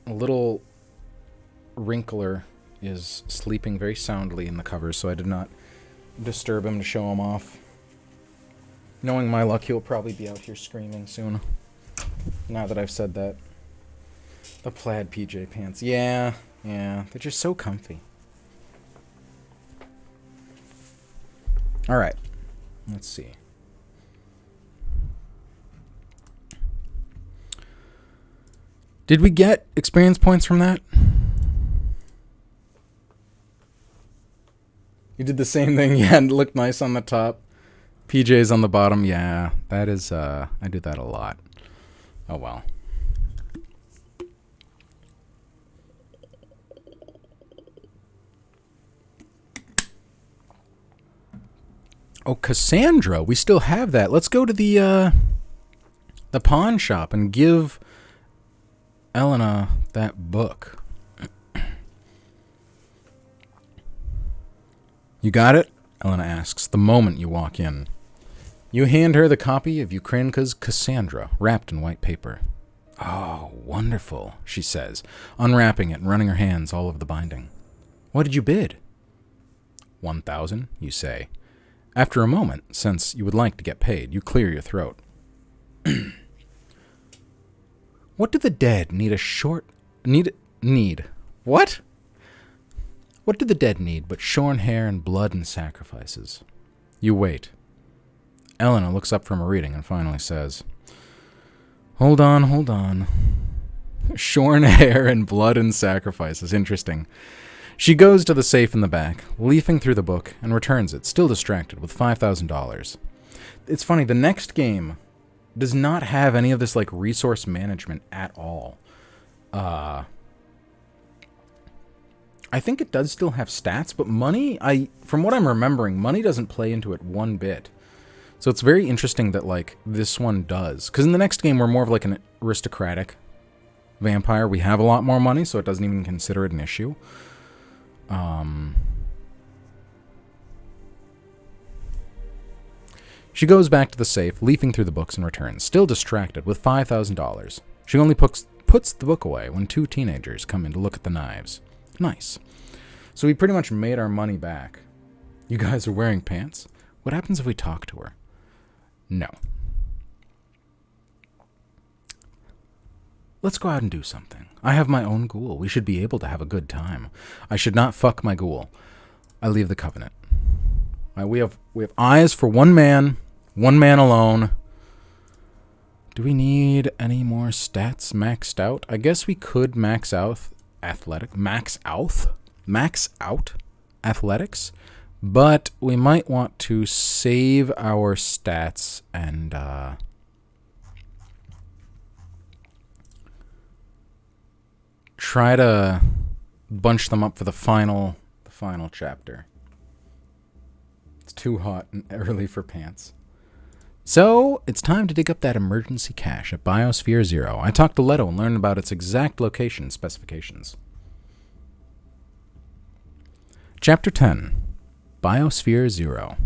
a little wrinkler, is sleeping very soundly in the covers, so I did not disturb him to show him off. Knowing my luck, he'll probably be out here screaming soon. Now that I've said that. The plaid PJ pants. Yeah, they're just so comfy. Alright, let's see. Did we get experience points from that? You did the same thing, yeah, and it looked nice on the top. PJs on the bottom, yeah, that is, I do that a lot. Oh well. Oh, Cassandra, we still have that. Let's go to the pawn shop and give Elena that book. You got it? Elena asks, the moment you walk in. You hand her the copy of Ukrainka's Cassandra, wrapped in white paper. Oh, wonderful, she says, unwrapping it and running her hands all over the binding. What did you bid? 1,000, you say. After a moment, since you would like to get paid, you clear your throat. What do the dead need What? What do the dead need but shorn hair and blood and sacrifices? You wait. Elena looks up from her reading and finally says, Hold on. Shorn hair and blood and sacrifices. Interesting. She goes to the safe in the back, leafing through the book, and returns it, still distracted, with $5,000. It's funny, the next game does not have any of this, like, resource management at all. I think it does still have stats, but money, from what I'm remembering, money doesn't play into it one bit. So it's very interesting that, like, this one does. Because in the next game, we're more of, like, an aristocratic vampire. We have a lot more money, so it doesn't even consider it an issue. She goes back to the safe, leafing through the books, and returns, still distracted, with $5,000. She only puts the book away when 2 teenagers come in to look at the knives. Nice. So we pretty much made our money back. You guys are wearing pants? What happens if we talk to her? No. Let's go out and do something. I have my own ghoul. We should be able to have a good time. I should not fuck my ghoul. I leave the covenant. We have eyes for one man alone. Do we need any more stats maxed out? I guess we could max out athletics, but we might want to save our stats and try to bunch them up for the final chapter. It's too hot and early for pants. So, it's time to dig up that emergency cache at Biosphere Zero. I talked to Leto and learned about its exact location and specifications. Chapter 10. Biosphere Zero.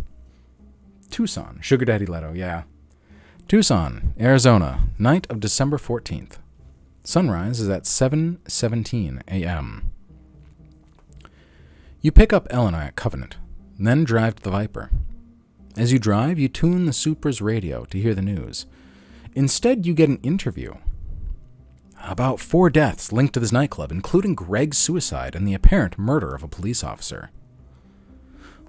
Tucson. Sugar Daddy Leto, yeah. Tucson, Arizona, night of December 14th. Sunrise is at 7:17 a.m. You pick up Elena at Covenant, then drive to the Viper. As you drive, you tune the Supra's radio to hear the news. Instead, you get an interview about 4 deaths linked to this nightclub, including Greg's suicide and the apparent murder of a police officer.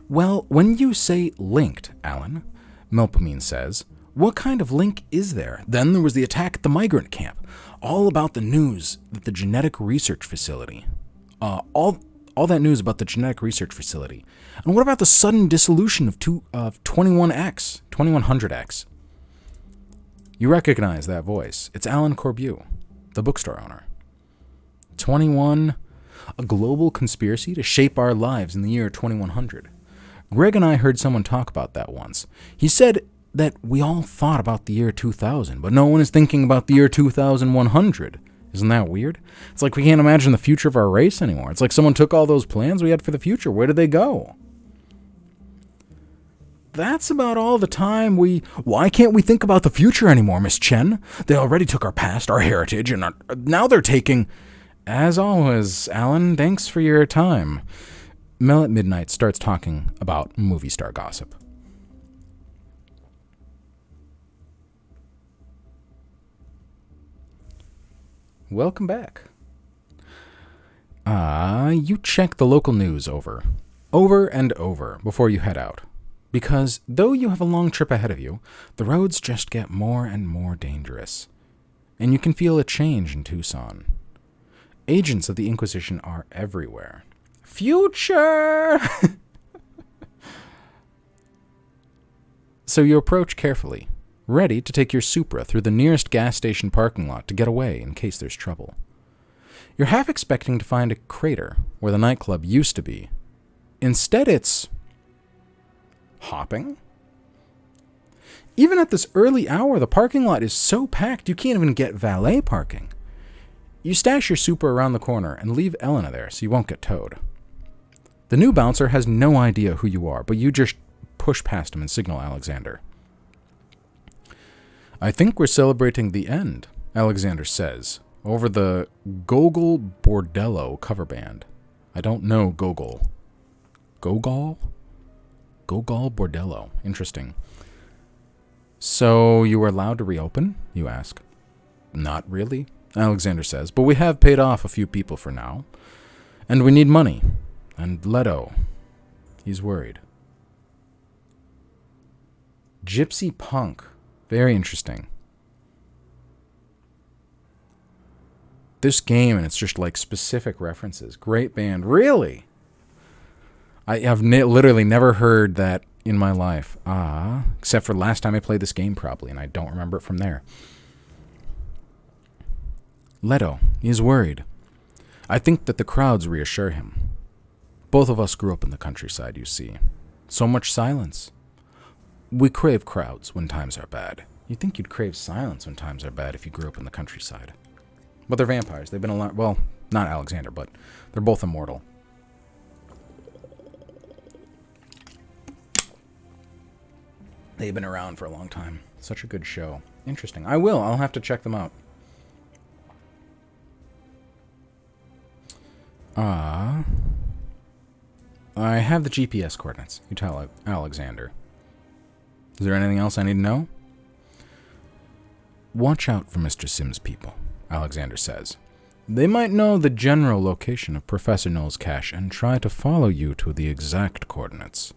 Well, when you say linked, Alan, Melpomene says, what kind of link is there? Then there was the attack at the migrant camp. All about the news that the genetic research facility. All that news about the genetic research facility. And what about the sudden dissolution of 2100X? You recognize that voice. It's Alan Corbeau, the bookstore owner. 21, a global conspiracy to shape our lives in the year 2100. Greg and I heard someone talk about that once. He said that we all thought about the year 2000, but no one is thinking about the year 2100. Isn't that weird? It's like we can't imagine the future of our race anymore. It's like someone took all those plans we had for the future. Where did they go? That's about all the time Why can't we think about the future anymore, Miss Chen? They already took our past, our heritage, and now they're taking... As always, Alan, thanks for your time. Mel at midnight starts talking about movie star gossip. Welcome back. You check the local news over and over before you head out. Because though you have a long trip ahead of you, the roads just get more and more dangerous. And you can feel a change in Tucson. Agents of the Inquisition are everywhere. Future! So you approach carefully, ready to take your Supra through the nearest gas station parking lot to get away in case there's trouble. You're half expecting to find a crater where the nightclub used to be. Instead, it's... hopping? Even at this early hour, the parking lot is so packed you can't even get valet parking. You stash your Supra around the corner and leave Elena there so you won't get towed. The new bouncer has no idea who you are, but you just push past him and signal Alexander. I think we're celebrating the end, Alexander says, over the Gogol Bordello cover band. I don't know Gogol. Gogol? Gogol Bordello. Interesting. So you were allowed to reopen? You ask. Not really, Alexander says, but we have paid off a few people for now. And we need money. And Leto, he's worried. Gypsy Punk. Very interesting. This game, and it's just like specific references. Great band. Really? I have literally never heard that in my life. Except for last time I played this game probably, and I don't remember it from there. Leto, he's worried. I think that the crowds reassure him. Both of us grew up in the countryside, you see. So much silence. We crave crowds when times are bad. You'd think you'd crave silence when times are bad if you grew up in the countryside. But they're vampires. They've been alive. Well, not Alexander, but they're both immortal. They've been around for a long time. Such a good show. Interesting. I will. I'll have to check them out. I have the GPS coordinates. You tell Alexander. Is there anything else I need to know? Watch out for Mr. Sim's people, Alexander says. They might know the general location of Professor Knowles' cache and try to follow you to the exact coordinates.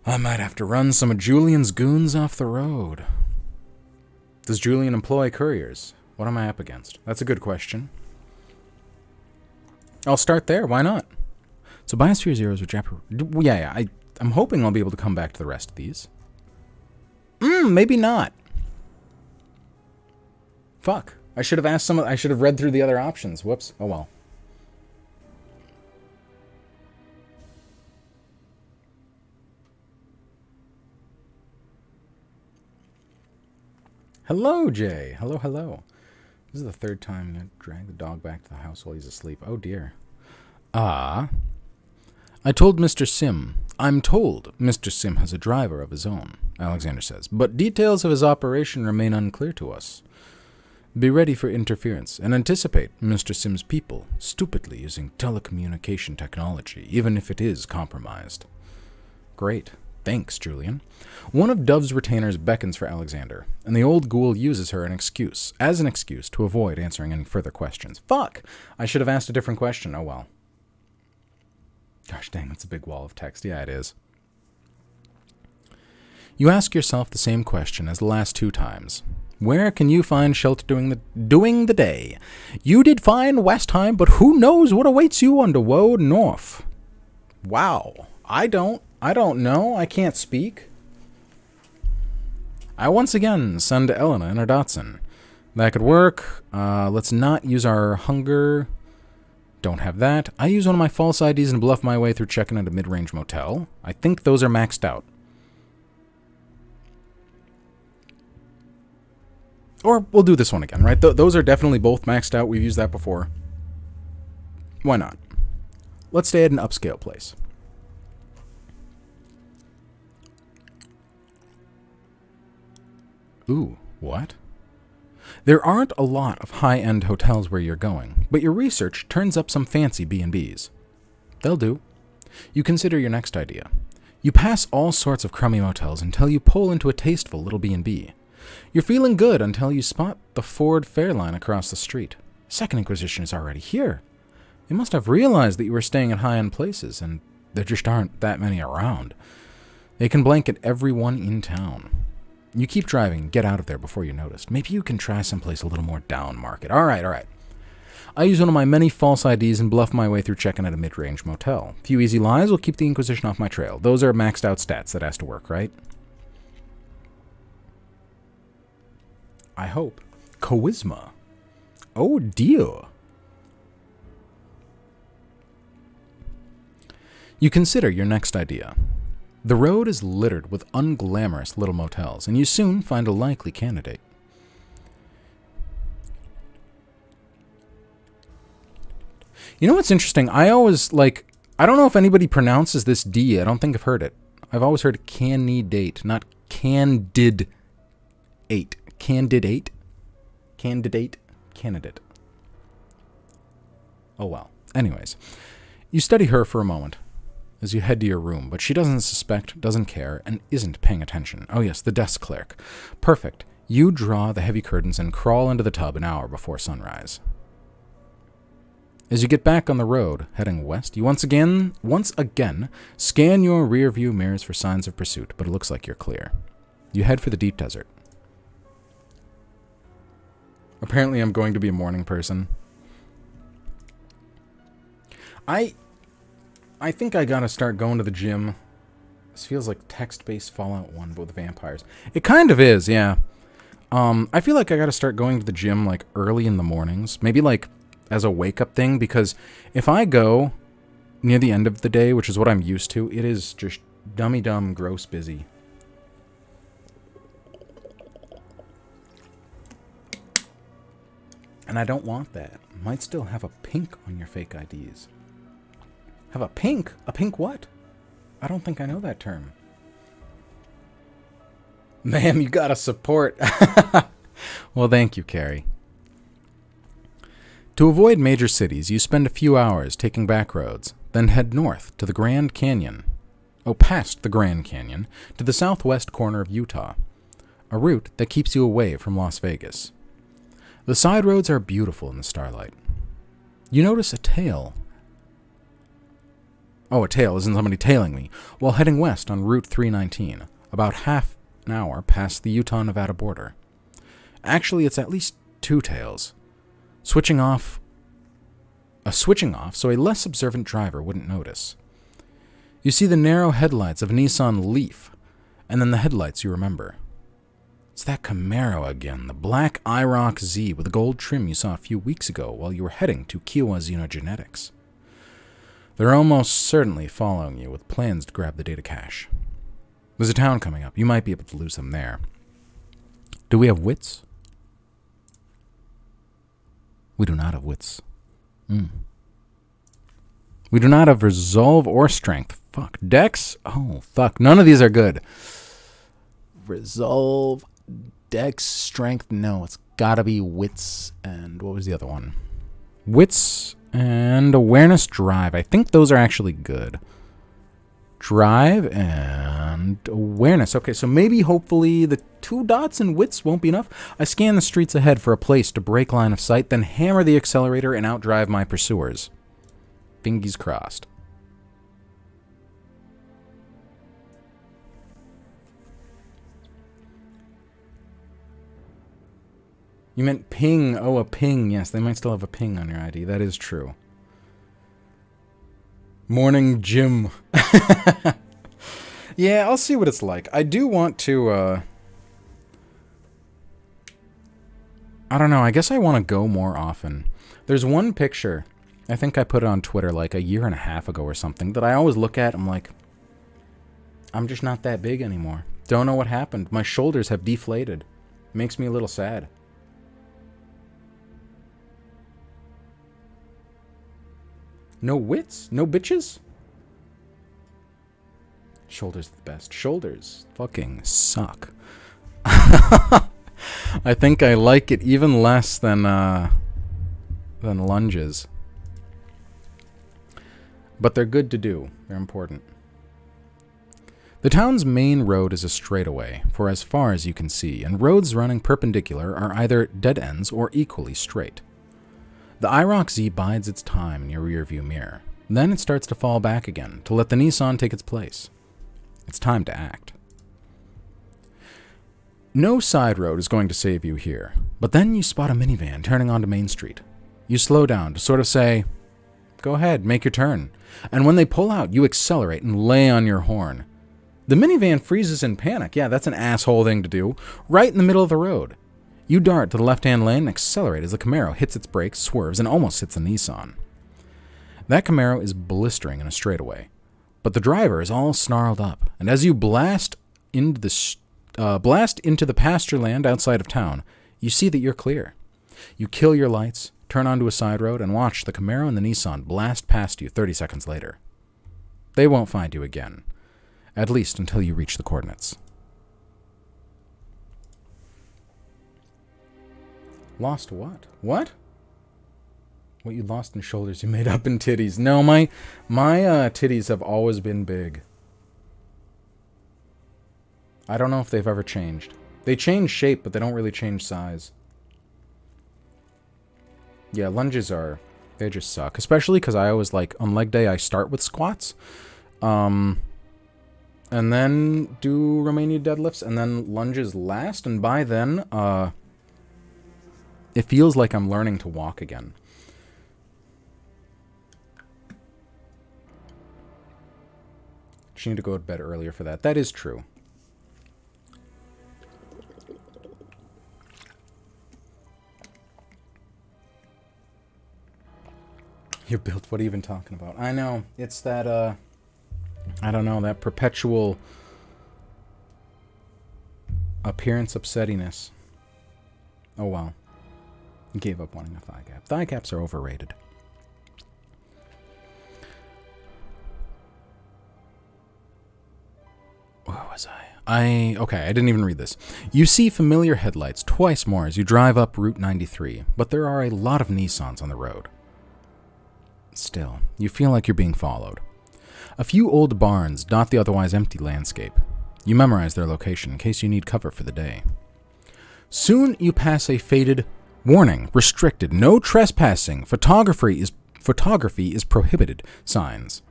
I might have to run some of Julian's goons off the road. Does Julian employ couriers? What am I up against? That's a good question. I'll start there. Why not? So Biosphere Zeros with Japper... Yeah. I'm hoping I'll be able to come back to the rest of these. Maybe not. Fuck. I should have asked I should have read through the other options. Whoops. Oh well. Hello, Jay. Hello. This is the third time I drag the dog back to the house while he's asleep. Oh, dear. I'm told Mr. Sim has a driver of his own, Alexander says, but details of his operation remain unclear to us. Be ready for interference and anticipate Mr. Sim's people stupidly using telecommunication technology, even if it is compromised. Great. Thanks, Julian. One of Dove's retainers beckons for Alexander, and the old ghoul uses her as an excuse to avoid answering any further questions. Fuck! I should have asked a different question. Oh well. Gosh dang, that's a big wall of text. Yeah, it is. You ask yourself the same question as the last 2 times. Where can you find shelter during the day? You did fine Westheim, but who knows what awaits you on the road north? Wow. I don't know. I can't speak. I once again send Elena in her Datsun. That could work. Let's not use our hunger. Don't have that. I use one of my false IDs and bluff my way through checking at a mid-range motel. I think those are maxed out. Or we'll do this one again, right? Those are definitely both maxed out. We've used that before. Why not? Let's stay at an upscale place. Ooh, what? There aren't a lot of high-end hotels where you're going, but your research turns up some fancy B&Bs. They'll do. You consider your next idea. You pass all sorts of crummy motels until you pull into a tasteful little B&B. You're feeling good until you spot the Ford Fairline across the street. Second Inquisition is already here. They must have realized that you were staying at high-end places, and there just aren't that many around. They can blanket everyone in town. You keep driving and get out of there before you're noticed. Maybe you can try someplace a little more down market. All right. I use one of my many false IDs and bluff my way through checking at a mid-range motel. A few easy lies will keep the Inquisition off my trail. Those are maxed out stats. That has to work, right? I hope. Charisma. Oh, dear. You consider your next idea. The road is littered with unglamorous little motels, and you soon find a likely candidate. You know what's interesting? I always, I don't know if anybody pronounces this D. I don't think I've heard it. I've always heard candidate, not candidate. Candidate? Candidate. Oh well. Anyways, you study her for a moment as you head to your room, but she doesn't suspect, doesn't care, and isn't paying attention. Oh yes, the desk clerk. Perfect. You draw the heavy curtains and crawl into the tub an hour before sunrise. As you get back on the road, heading west, you once again scan your rear view mirrors for signs of pursuit, but it looks like you're clear. You head for the deep desert. Apparently I'm going to be a morning person. I think I gotta start going to the gym. This feels like text-based Fallout 1, but with vampires. It kind of is, yeah. I feel like I gotta start going to the gym, early in the mornings. Maybe, as a wake-up thing, because if I go near the end of the day, which is what I'm used to, it is just dummy-dumb, gross busy. And I don't want that. Might still have a pink on your fake IDs. Have a pink? A pink what? I don't think I know that term. Ma'am, you gotta support. Well, thank you, Carrie. To avoid major cities, you spend a few hours taking back roads, then head north to the Grand Canyon. Oh, past the Grand Canyon, to the southwest corner of Utah. A route that keeps you away from Las Vegas. The side roads are beautiful in the starlight. You notice a tail. Oh, a tail, isn't somebody tailing me? While heading west on Route 319, about half an hour past the Utah-Nevada border. Actually, it's at least two tails. Switching off so a less observant driver wouldn't notice. You see the narrow headlights of a Nissan Leaf, and then the headlights you remember. It's that Camaro again, the black IROC Z with the gold trim you saw a few weeks ago while you were heading to Kiowa Xenogenetics. They're almost certainly following you with plans to grab the data cache. There's a town coming up. You might be able to lose them there. Do we have wits? We do not have wits. We do not have resolve or strength. Fuck. Dex? Oh, fuck. None of these are good. Resolve, Dex, strength. No, it's gotta be wits and... What was the other one? Wits and awareness, drive. I think those are actually good. Drive and awareness. Okay, so maybe, hopefully, the 2 dots and wits won't be enough. I scan the streets ahead for a place to break line of sight, then hammer the accelerator and outdrive my pursuers. Fingers crossed. You meant ping. Oh, a ping. Yes, they might still have a ping on your ID. That is true. Morning gym. Yeah, I'll see what it's like. I do want to, I don't know, I guess I want to go more often. There's one picture, I think I put it on Twitter like a year and a half ago or something, that I always look at, I'm like, I'm just not that big anymore. Don't know what happened. My shoulders have deflated. Makes me a little sad. No wits? No bitches? Shoulders the best. Shoulders fucking suck. I think I like it even less than lunges. But they're good to do. They're important. The town's main road is a straightaway for as far as you can see, and roads running perpendicular are either dead ends or equally straight. The IROC Z bides its time in your rearview mirror. Then it starts to fall back again to let the Nissan take its place. It's time to act. No side road is going to save you here, but then you spot a minivan turning onto Main Street. You slow down to sort of say, go ahead, make your turn. And when they pull out, you accelerate and lay on your horn. The minivan freezes in panic. Yeah, that's an asshole thing to do. Right in the middle of the road. You dart to the left-hand lane and accelerate as the Camaro hits its brakes, swerves, and almost hits a Nissan. That Camaro is blistering in a straightaway, but the driver is all snarled up, and as you blast into the pasture land outside of town, you see that you're clear. You kill your lights, turn onto a side road, and watch the Camaro and the Nissan blast past you 30 seconds later. They won't find you again, at least until you reach the coordinates. Lost what? What? What you lost in shoulders, you made up in titties. No, my titties have always been big. I don't know if they've ever changed. They change shape, but they don't really change size. Yeah, lunges they just suck. Especially because I always, like, on leg day, I start with squats. And then do Romania deadlifts, and then lunges last. And by then, it feels like I'm learning to walk again. She need to go to bed earlier for that. That is true. You're built. What are you even talking about? I know. It's that, I don't know, that perpetual appearance upsettiness. Oh, well. Gave up wanting a thigh cap. Thigh caps are overrated. Where was I? Okay, I didn't even read this. You see familiar headlights twice more as you drive up Route 93, but there are a lot of Nissans on the road. Still, you feel like you're being followed. A few old barns dot the otherwise empty landscape. You memorize their location in case you need cover for the day. Soon you pass a faded "Warning, restricted, no trespassing, photography is prohibited" signs,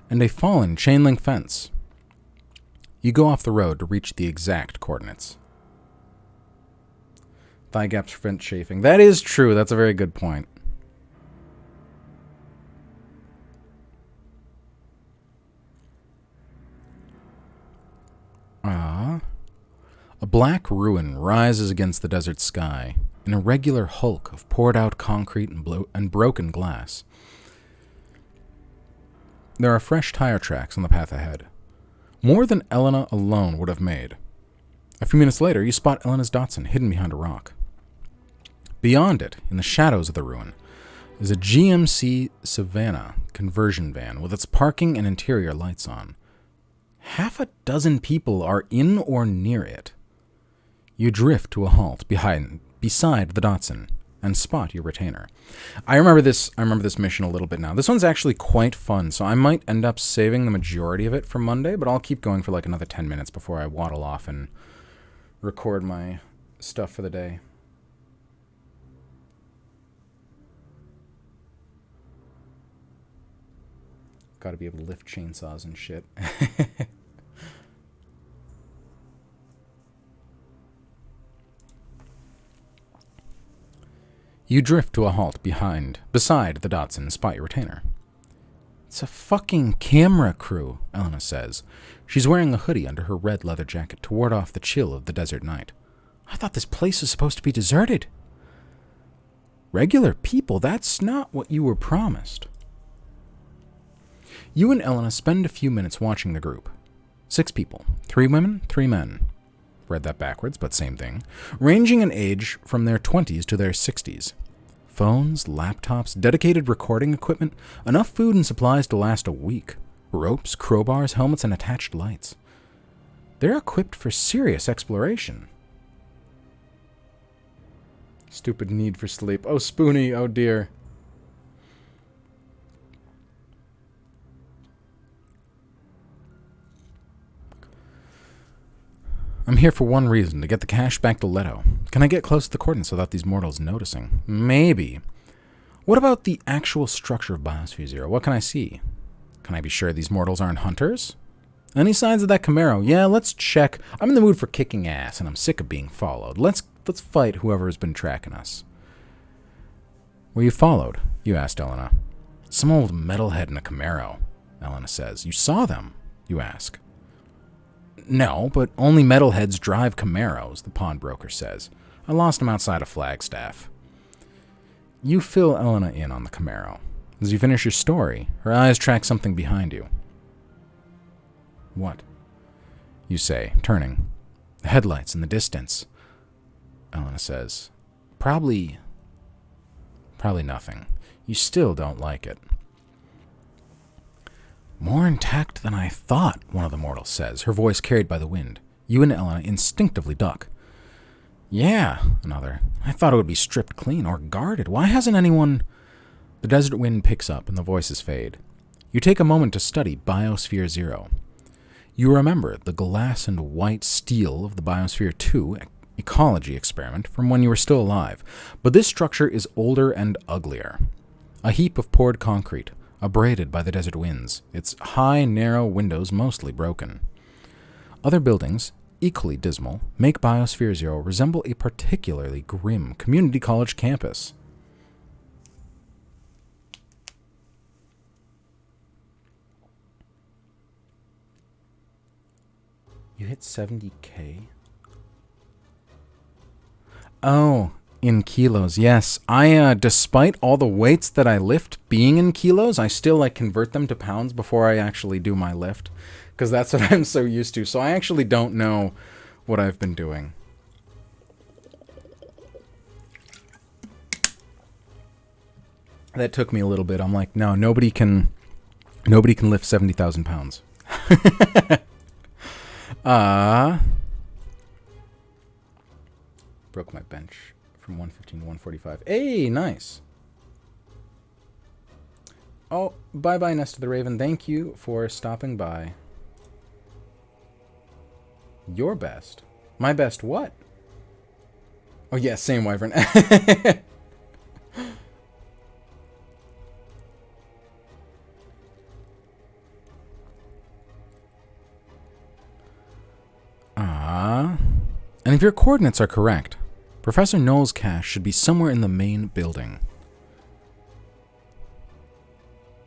and a fallen chain link fence. You go off the road to reach the exact coordinates. Thigh gaps prevent chafing. That is true. That's a very good point. A black ruin rises against the desert sky, an irregular hulk of poured-out concrete and broken glass. There are fresh tire tracks on the path ahead. More than Elena alone would have made. A few minutes later, you spot Elena's Datsun hidden behind a rock. Beyond it, in the shadows of the ruin, is a GMC Savannah conversion van with its parking and interior lights on. Half a dozen people are in or near it. You drift to a halt beside the Datsun and spot your retainer. I remember this mission a little bit now. This one's actually quite fun, so I might end up saving the majority of it for Monday, but I'll keep going for like another 10 minutes before I waddle off and record my stuff for the day. Gotta be able to lift chainsaws and shit. You drift to a halt beside the Datsun and spot your retainer. It's a fucking camera crew, Elena says. She's wearing a hoodie under her red leather jacket to ward off the chill of the desert night. I thought this place was supposed to be deserted. Regular people, that's not what you were promised. You and Elena spend a few minutes watching the group. 6 people, 3 women, 3 men. Read that backwards, but same thing. Ranging in age from their 20s to their 60s. Phones, laptops, dedicated recording equipment, enough food and supplies to last a week. Ropes, crowbars, helmets, and attached lights. They're equipped for serious exploration. Stupid need for sleep. Oh, Spoonie, oh dear. I'm here for one reason, to get the cash back to Leto. Can I get close to the coordinates without these mortals noticing? Maybe. What about the actual structure of Biosphere Zero? What can I see? Can I be sure these mortals aren't hunters? Any signs of that Camaro? Yeah, let's check. I'm in the mood for kicking ass, and I'm sick of being followed. Let's fight whoever has been tracking us. Were you followed? You asked Elena. Some old metalhead in a Camaro, Elena says. You saw them? You ask. No, but only metalheads drive Camaros, the pawnbroker says. I lost him outside of Flagstaff. You fill Elena in on the Camaro. As you finish your story, her eyes track something behind you. What? You say, turning. The headlights in the distance. Elena says, Probably nothing. You still don't like it. More intact than I thought, one of the mortals says, her voice carried by the wind. You and Elena instinctively duck. Yeah, another. I thought it would be stripped clean or guarded. Why hasn't anyone... The desert wind picks up and the voices fade. You take a moment to study Biosphere Zero. You remember the glass and white steel of the Biosphere 2 ecology experiment from when you were still alive, but this structure is older and uglier. A heap of poured concrete, abraded by the desert winds, its high, narrow windows mostly broken. Other buildings, equally dismal, make Biosphere Zero resemble a particularly grim community college campus. You hit 70K? Oh, in kilos, yes. Despite all the weights that I lift being in kilos, I still convert them to pounds before I actually do my lift, because that's what I'm so used to. So I actually don't know what I've been doing. That took me a little bit. I'm like, no, nobody can lift 70,000 pounds. Broke my bench from 115 to 145. Hey, nice. Oh, bye-bye, Nest of the Raven. Thank you for stopping by. Your best? My best what? Oh, yeah, same Wyvern. And if your coordinates are correct, Professor Knoll's cache should be somewhere in the main building.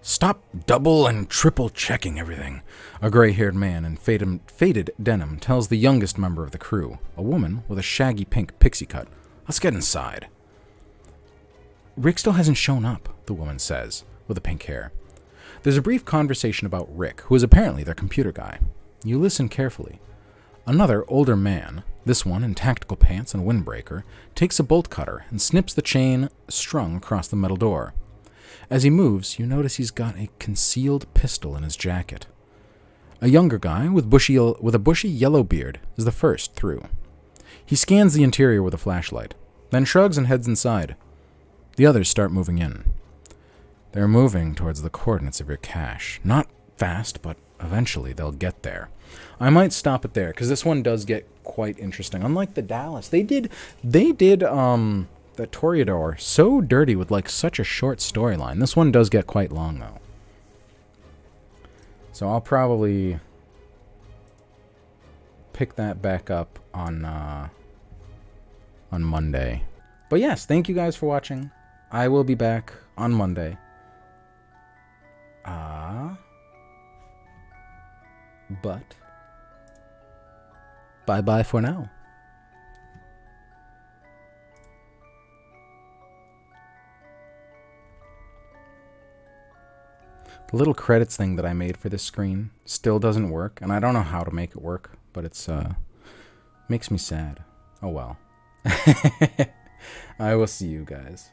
Stop double and triple checking everything, a gray-haired man in faded denim tells the youngest member of the crew, a woman with a shaggy pink pixie cut. Let's get inside. Rick still hasn't shown up, the woman says, with the pink hair. There's a brief conversation about Rick, who is apparently their computer guy. You listen carefully. Another, older man, this one in tactical pants and windbreaker, takes a bolt cutter and snips the chain strung across the metal door. As he moves, you notice he's got a concealed pistol in his jacket. A younger guy with a bushy yellow beard is the first through. He scans the interior with a flashlight, then shrugs and heads inside. The others start moving in. They're moving towards the coordinates of your cache. Not fast, but eventually they'll get there. I might stop it there, because this one does get quite interesting. Unlike the Dallas, they did the Toreador so dirty with like such a short storyline. This one does get quite long though. So I'll probably pick that back up on Monday. But yes, thank you guys for watching. I will be back on Monday. But bye-bye for now. The little credits thing that I made for this screen still doesn't work, and I don't know how to make it work, but it's makes me sad. Oh well. I will see you guys.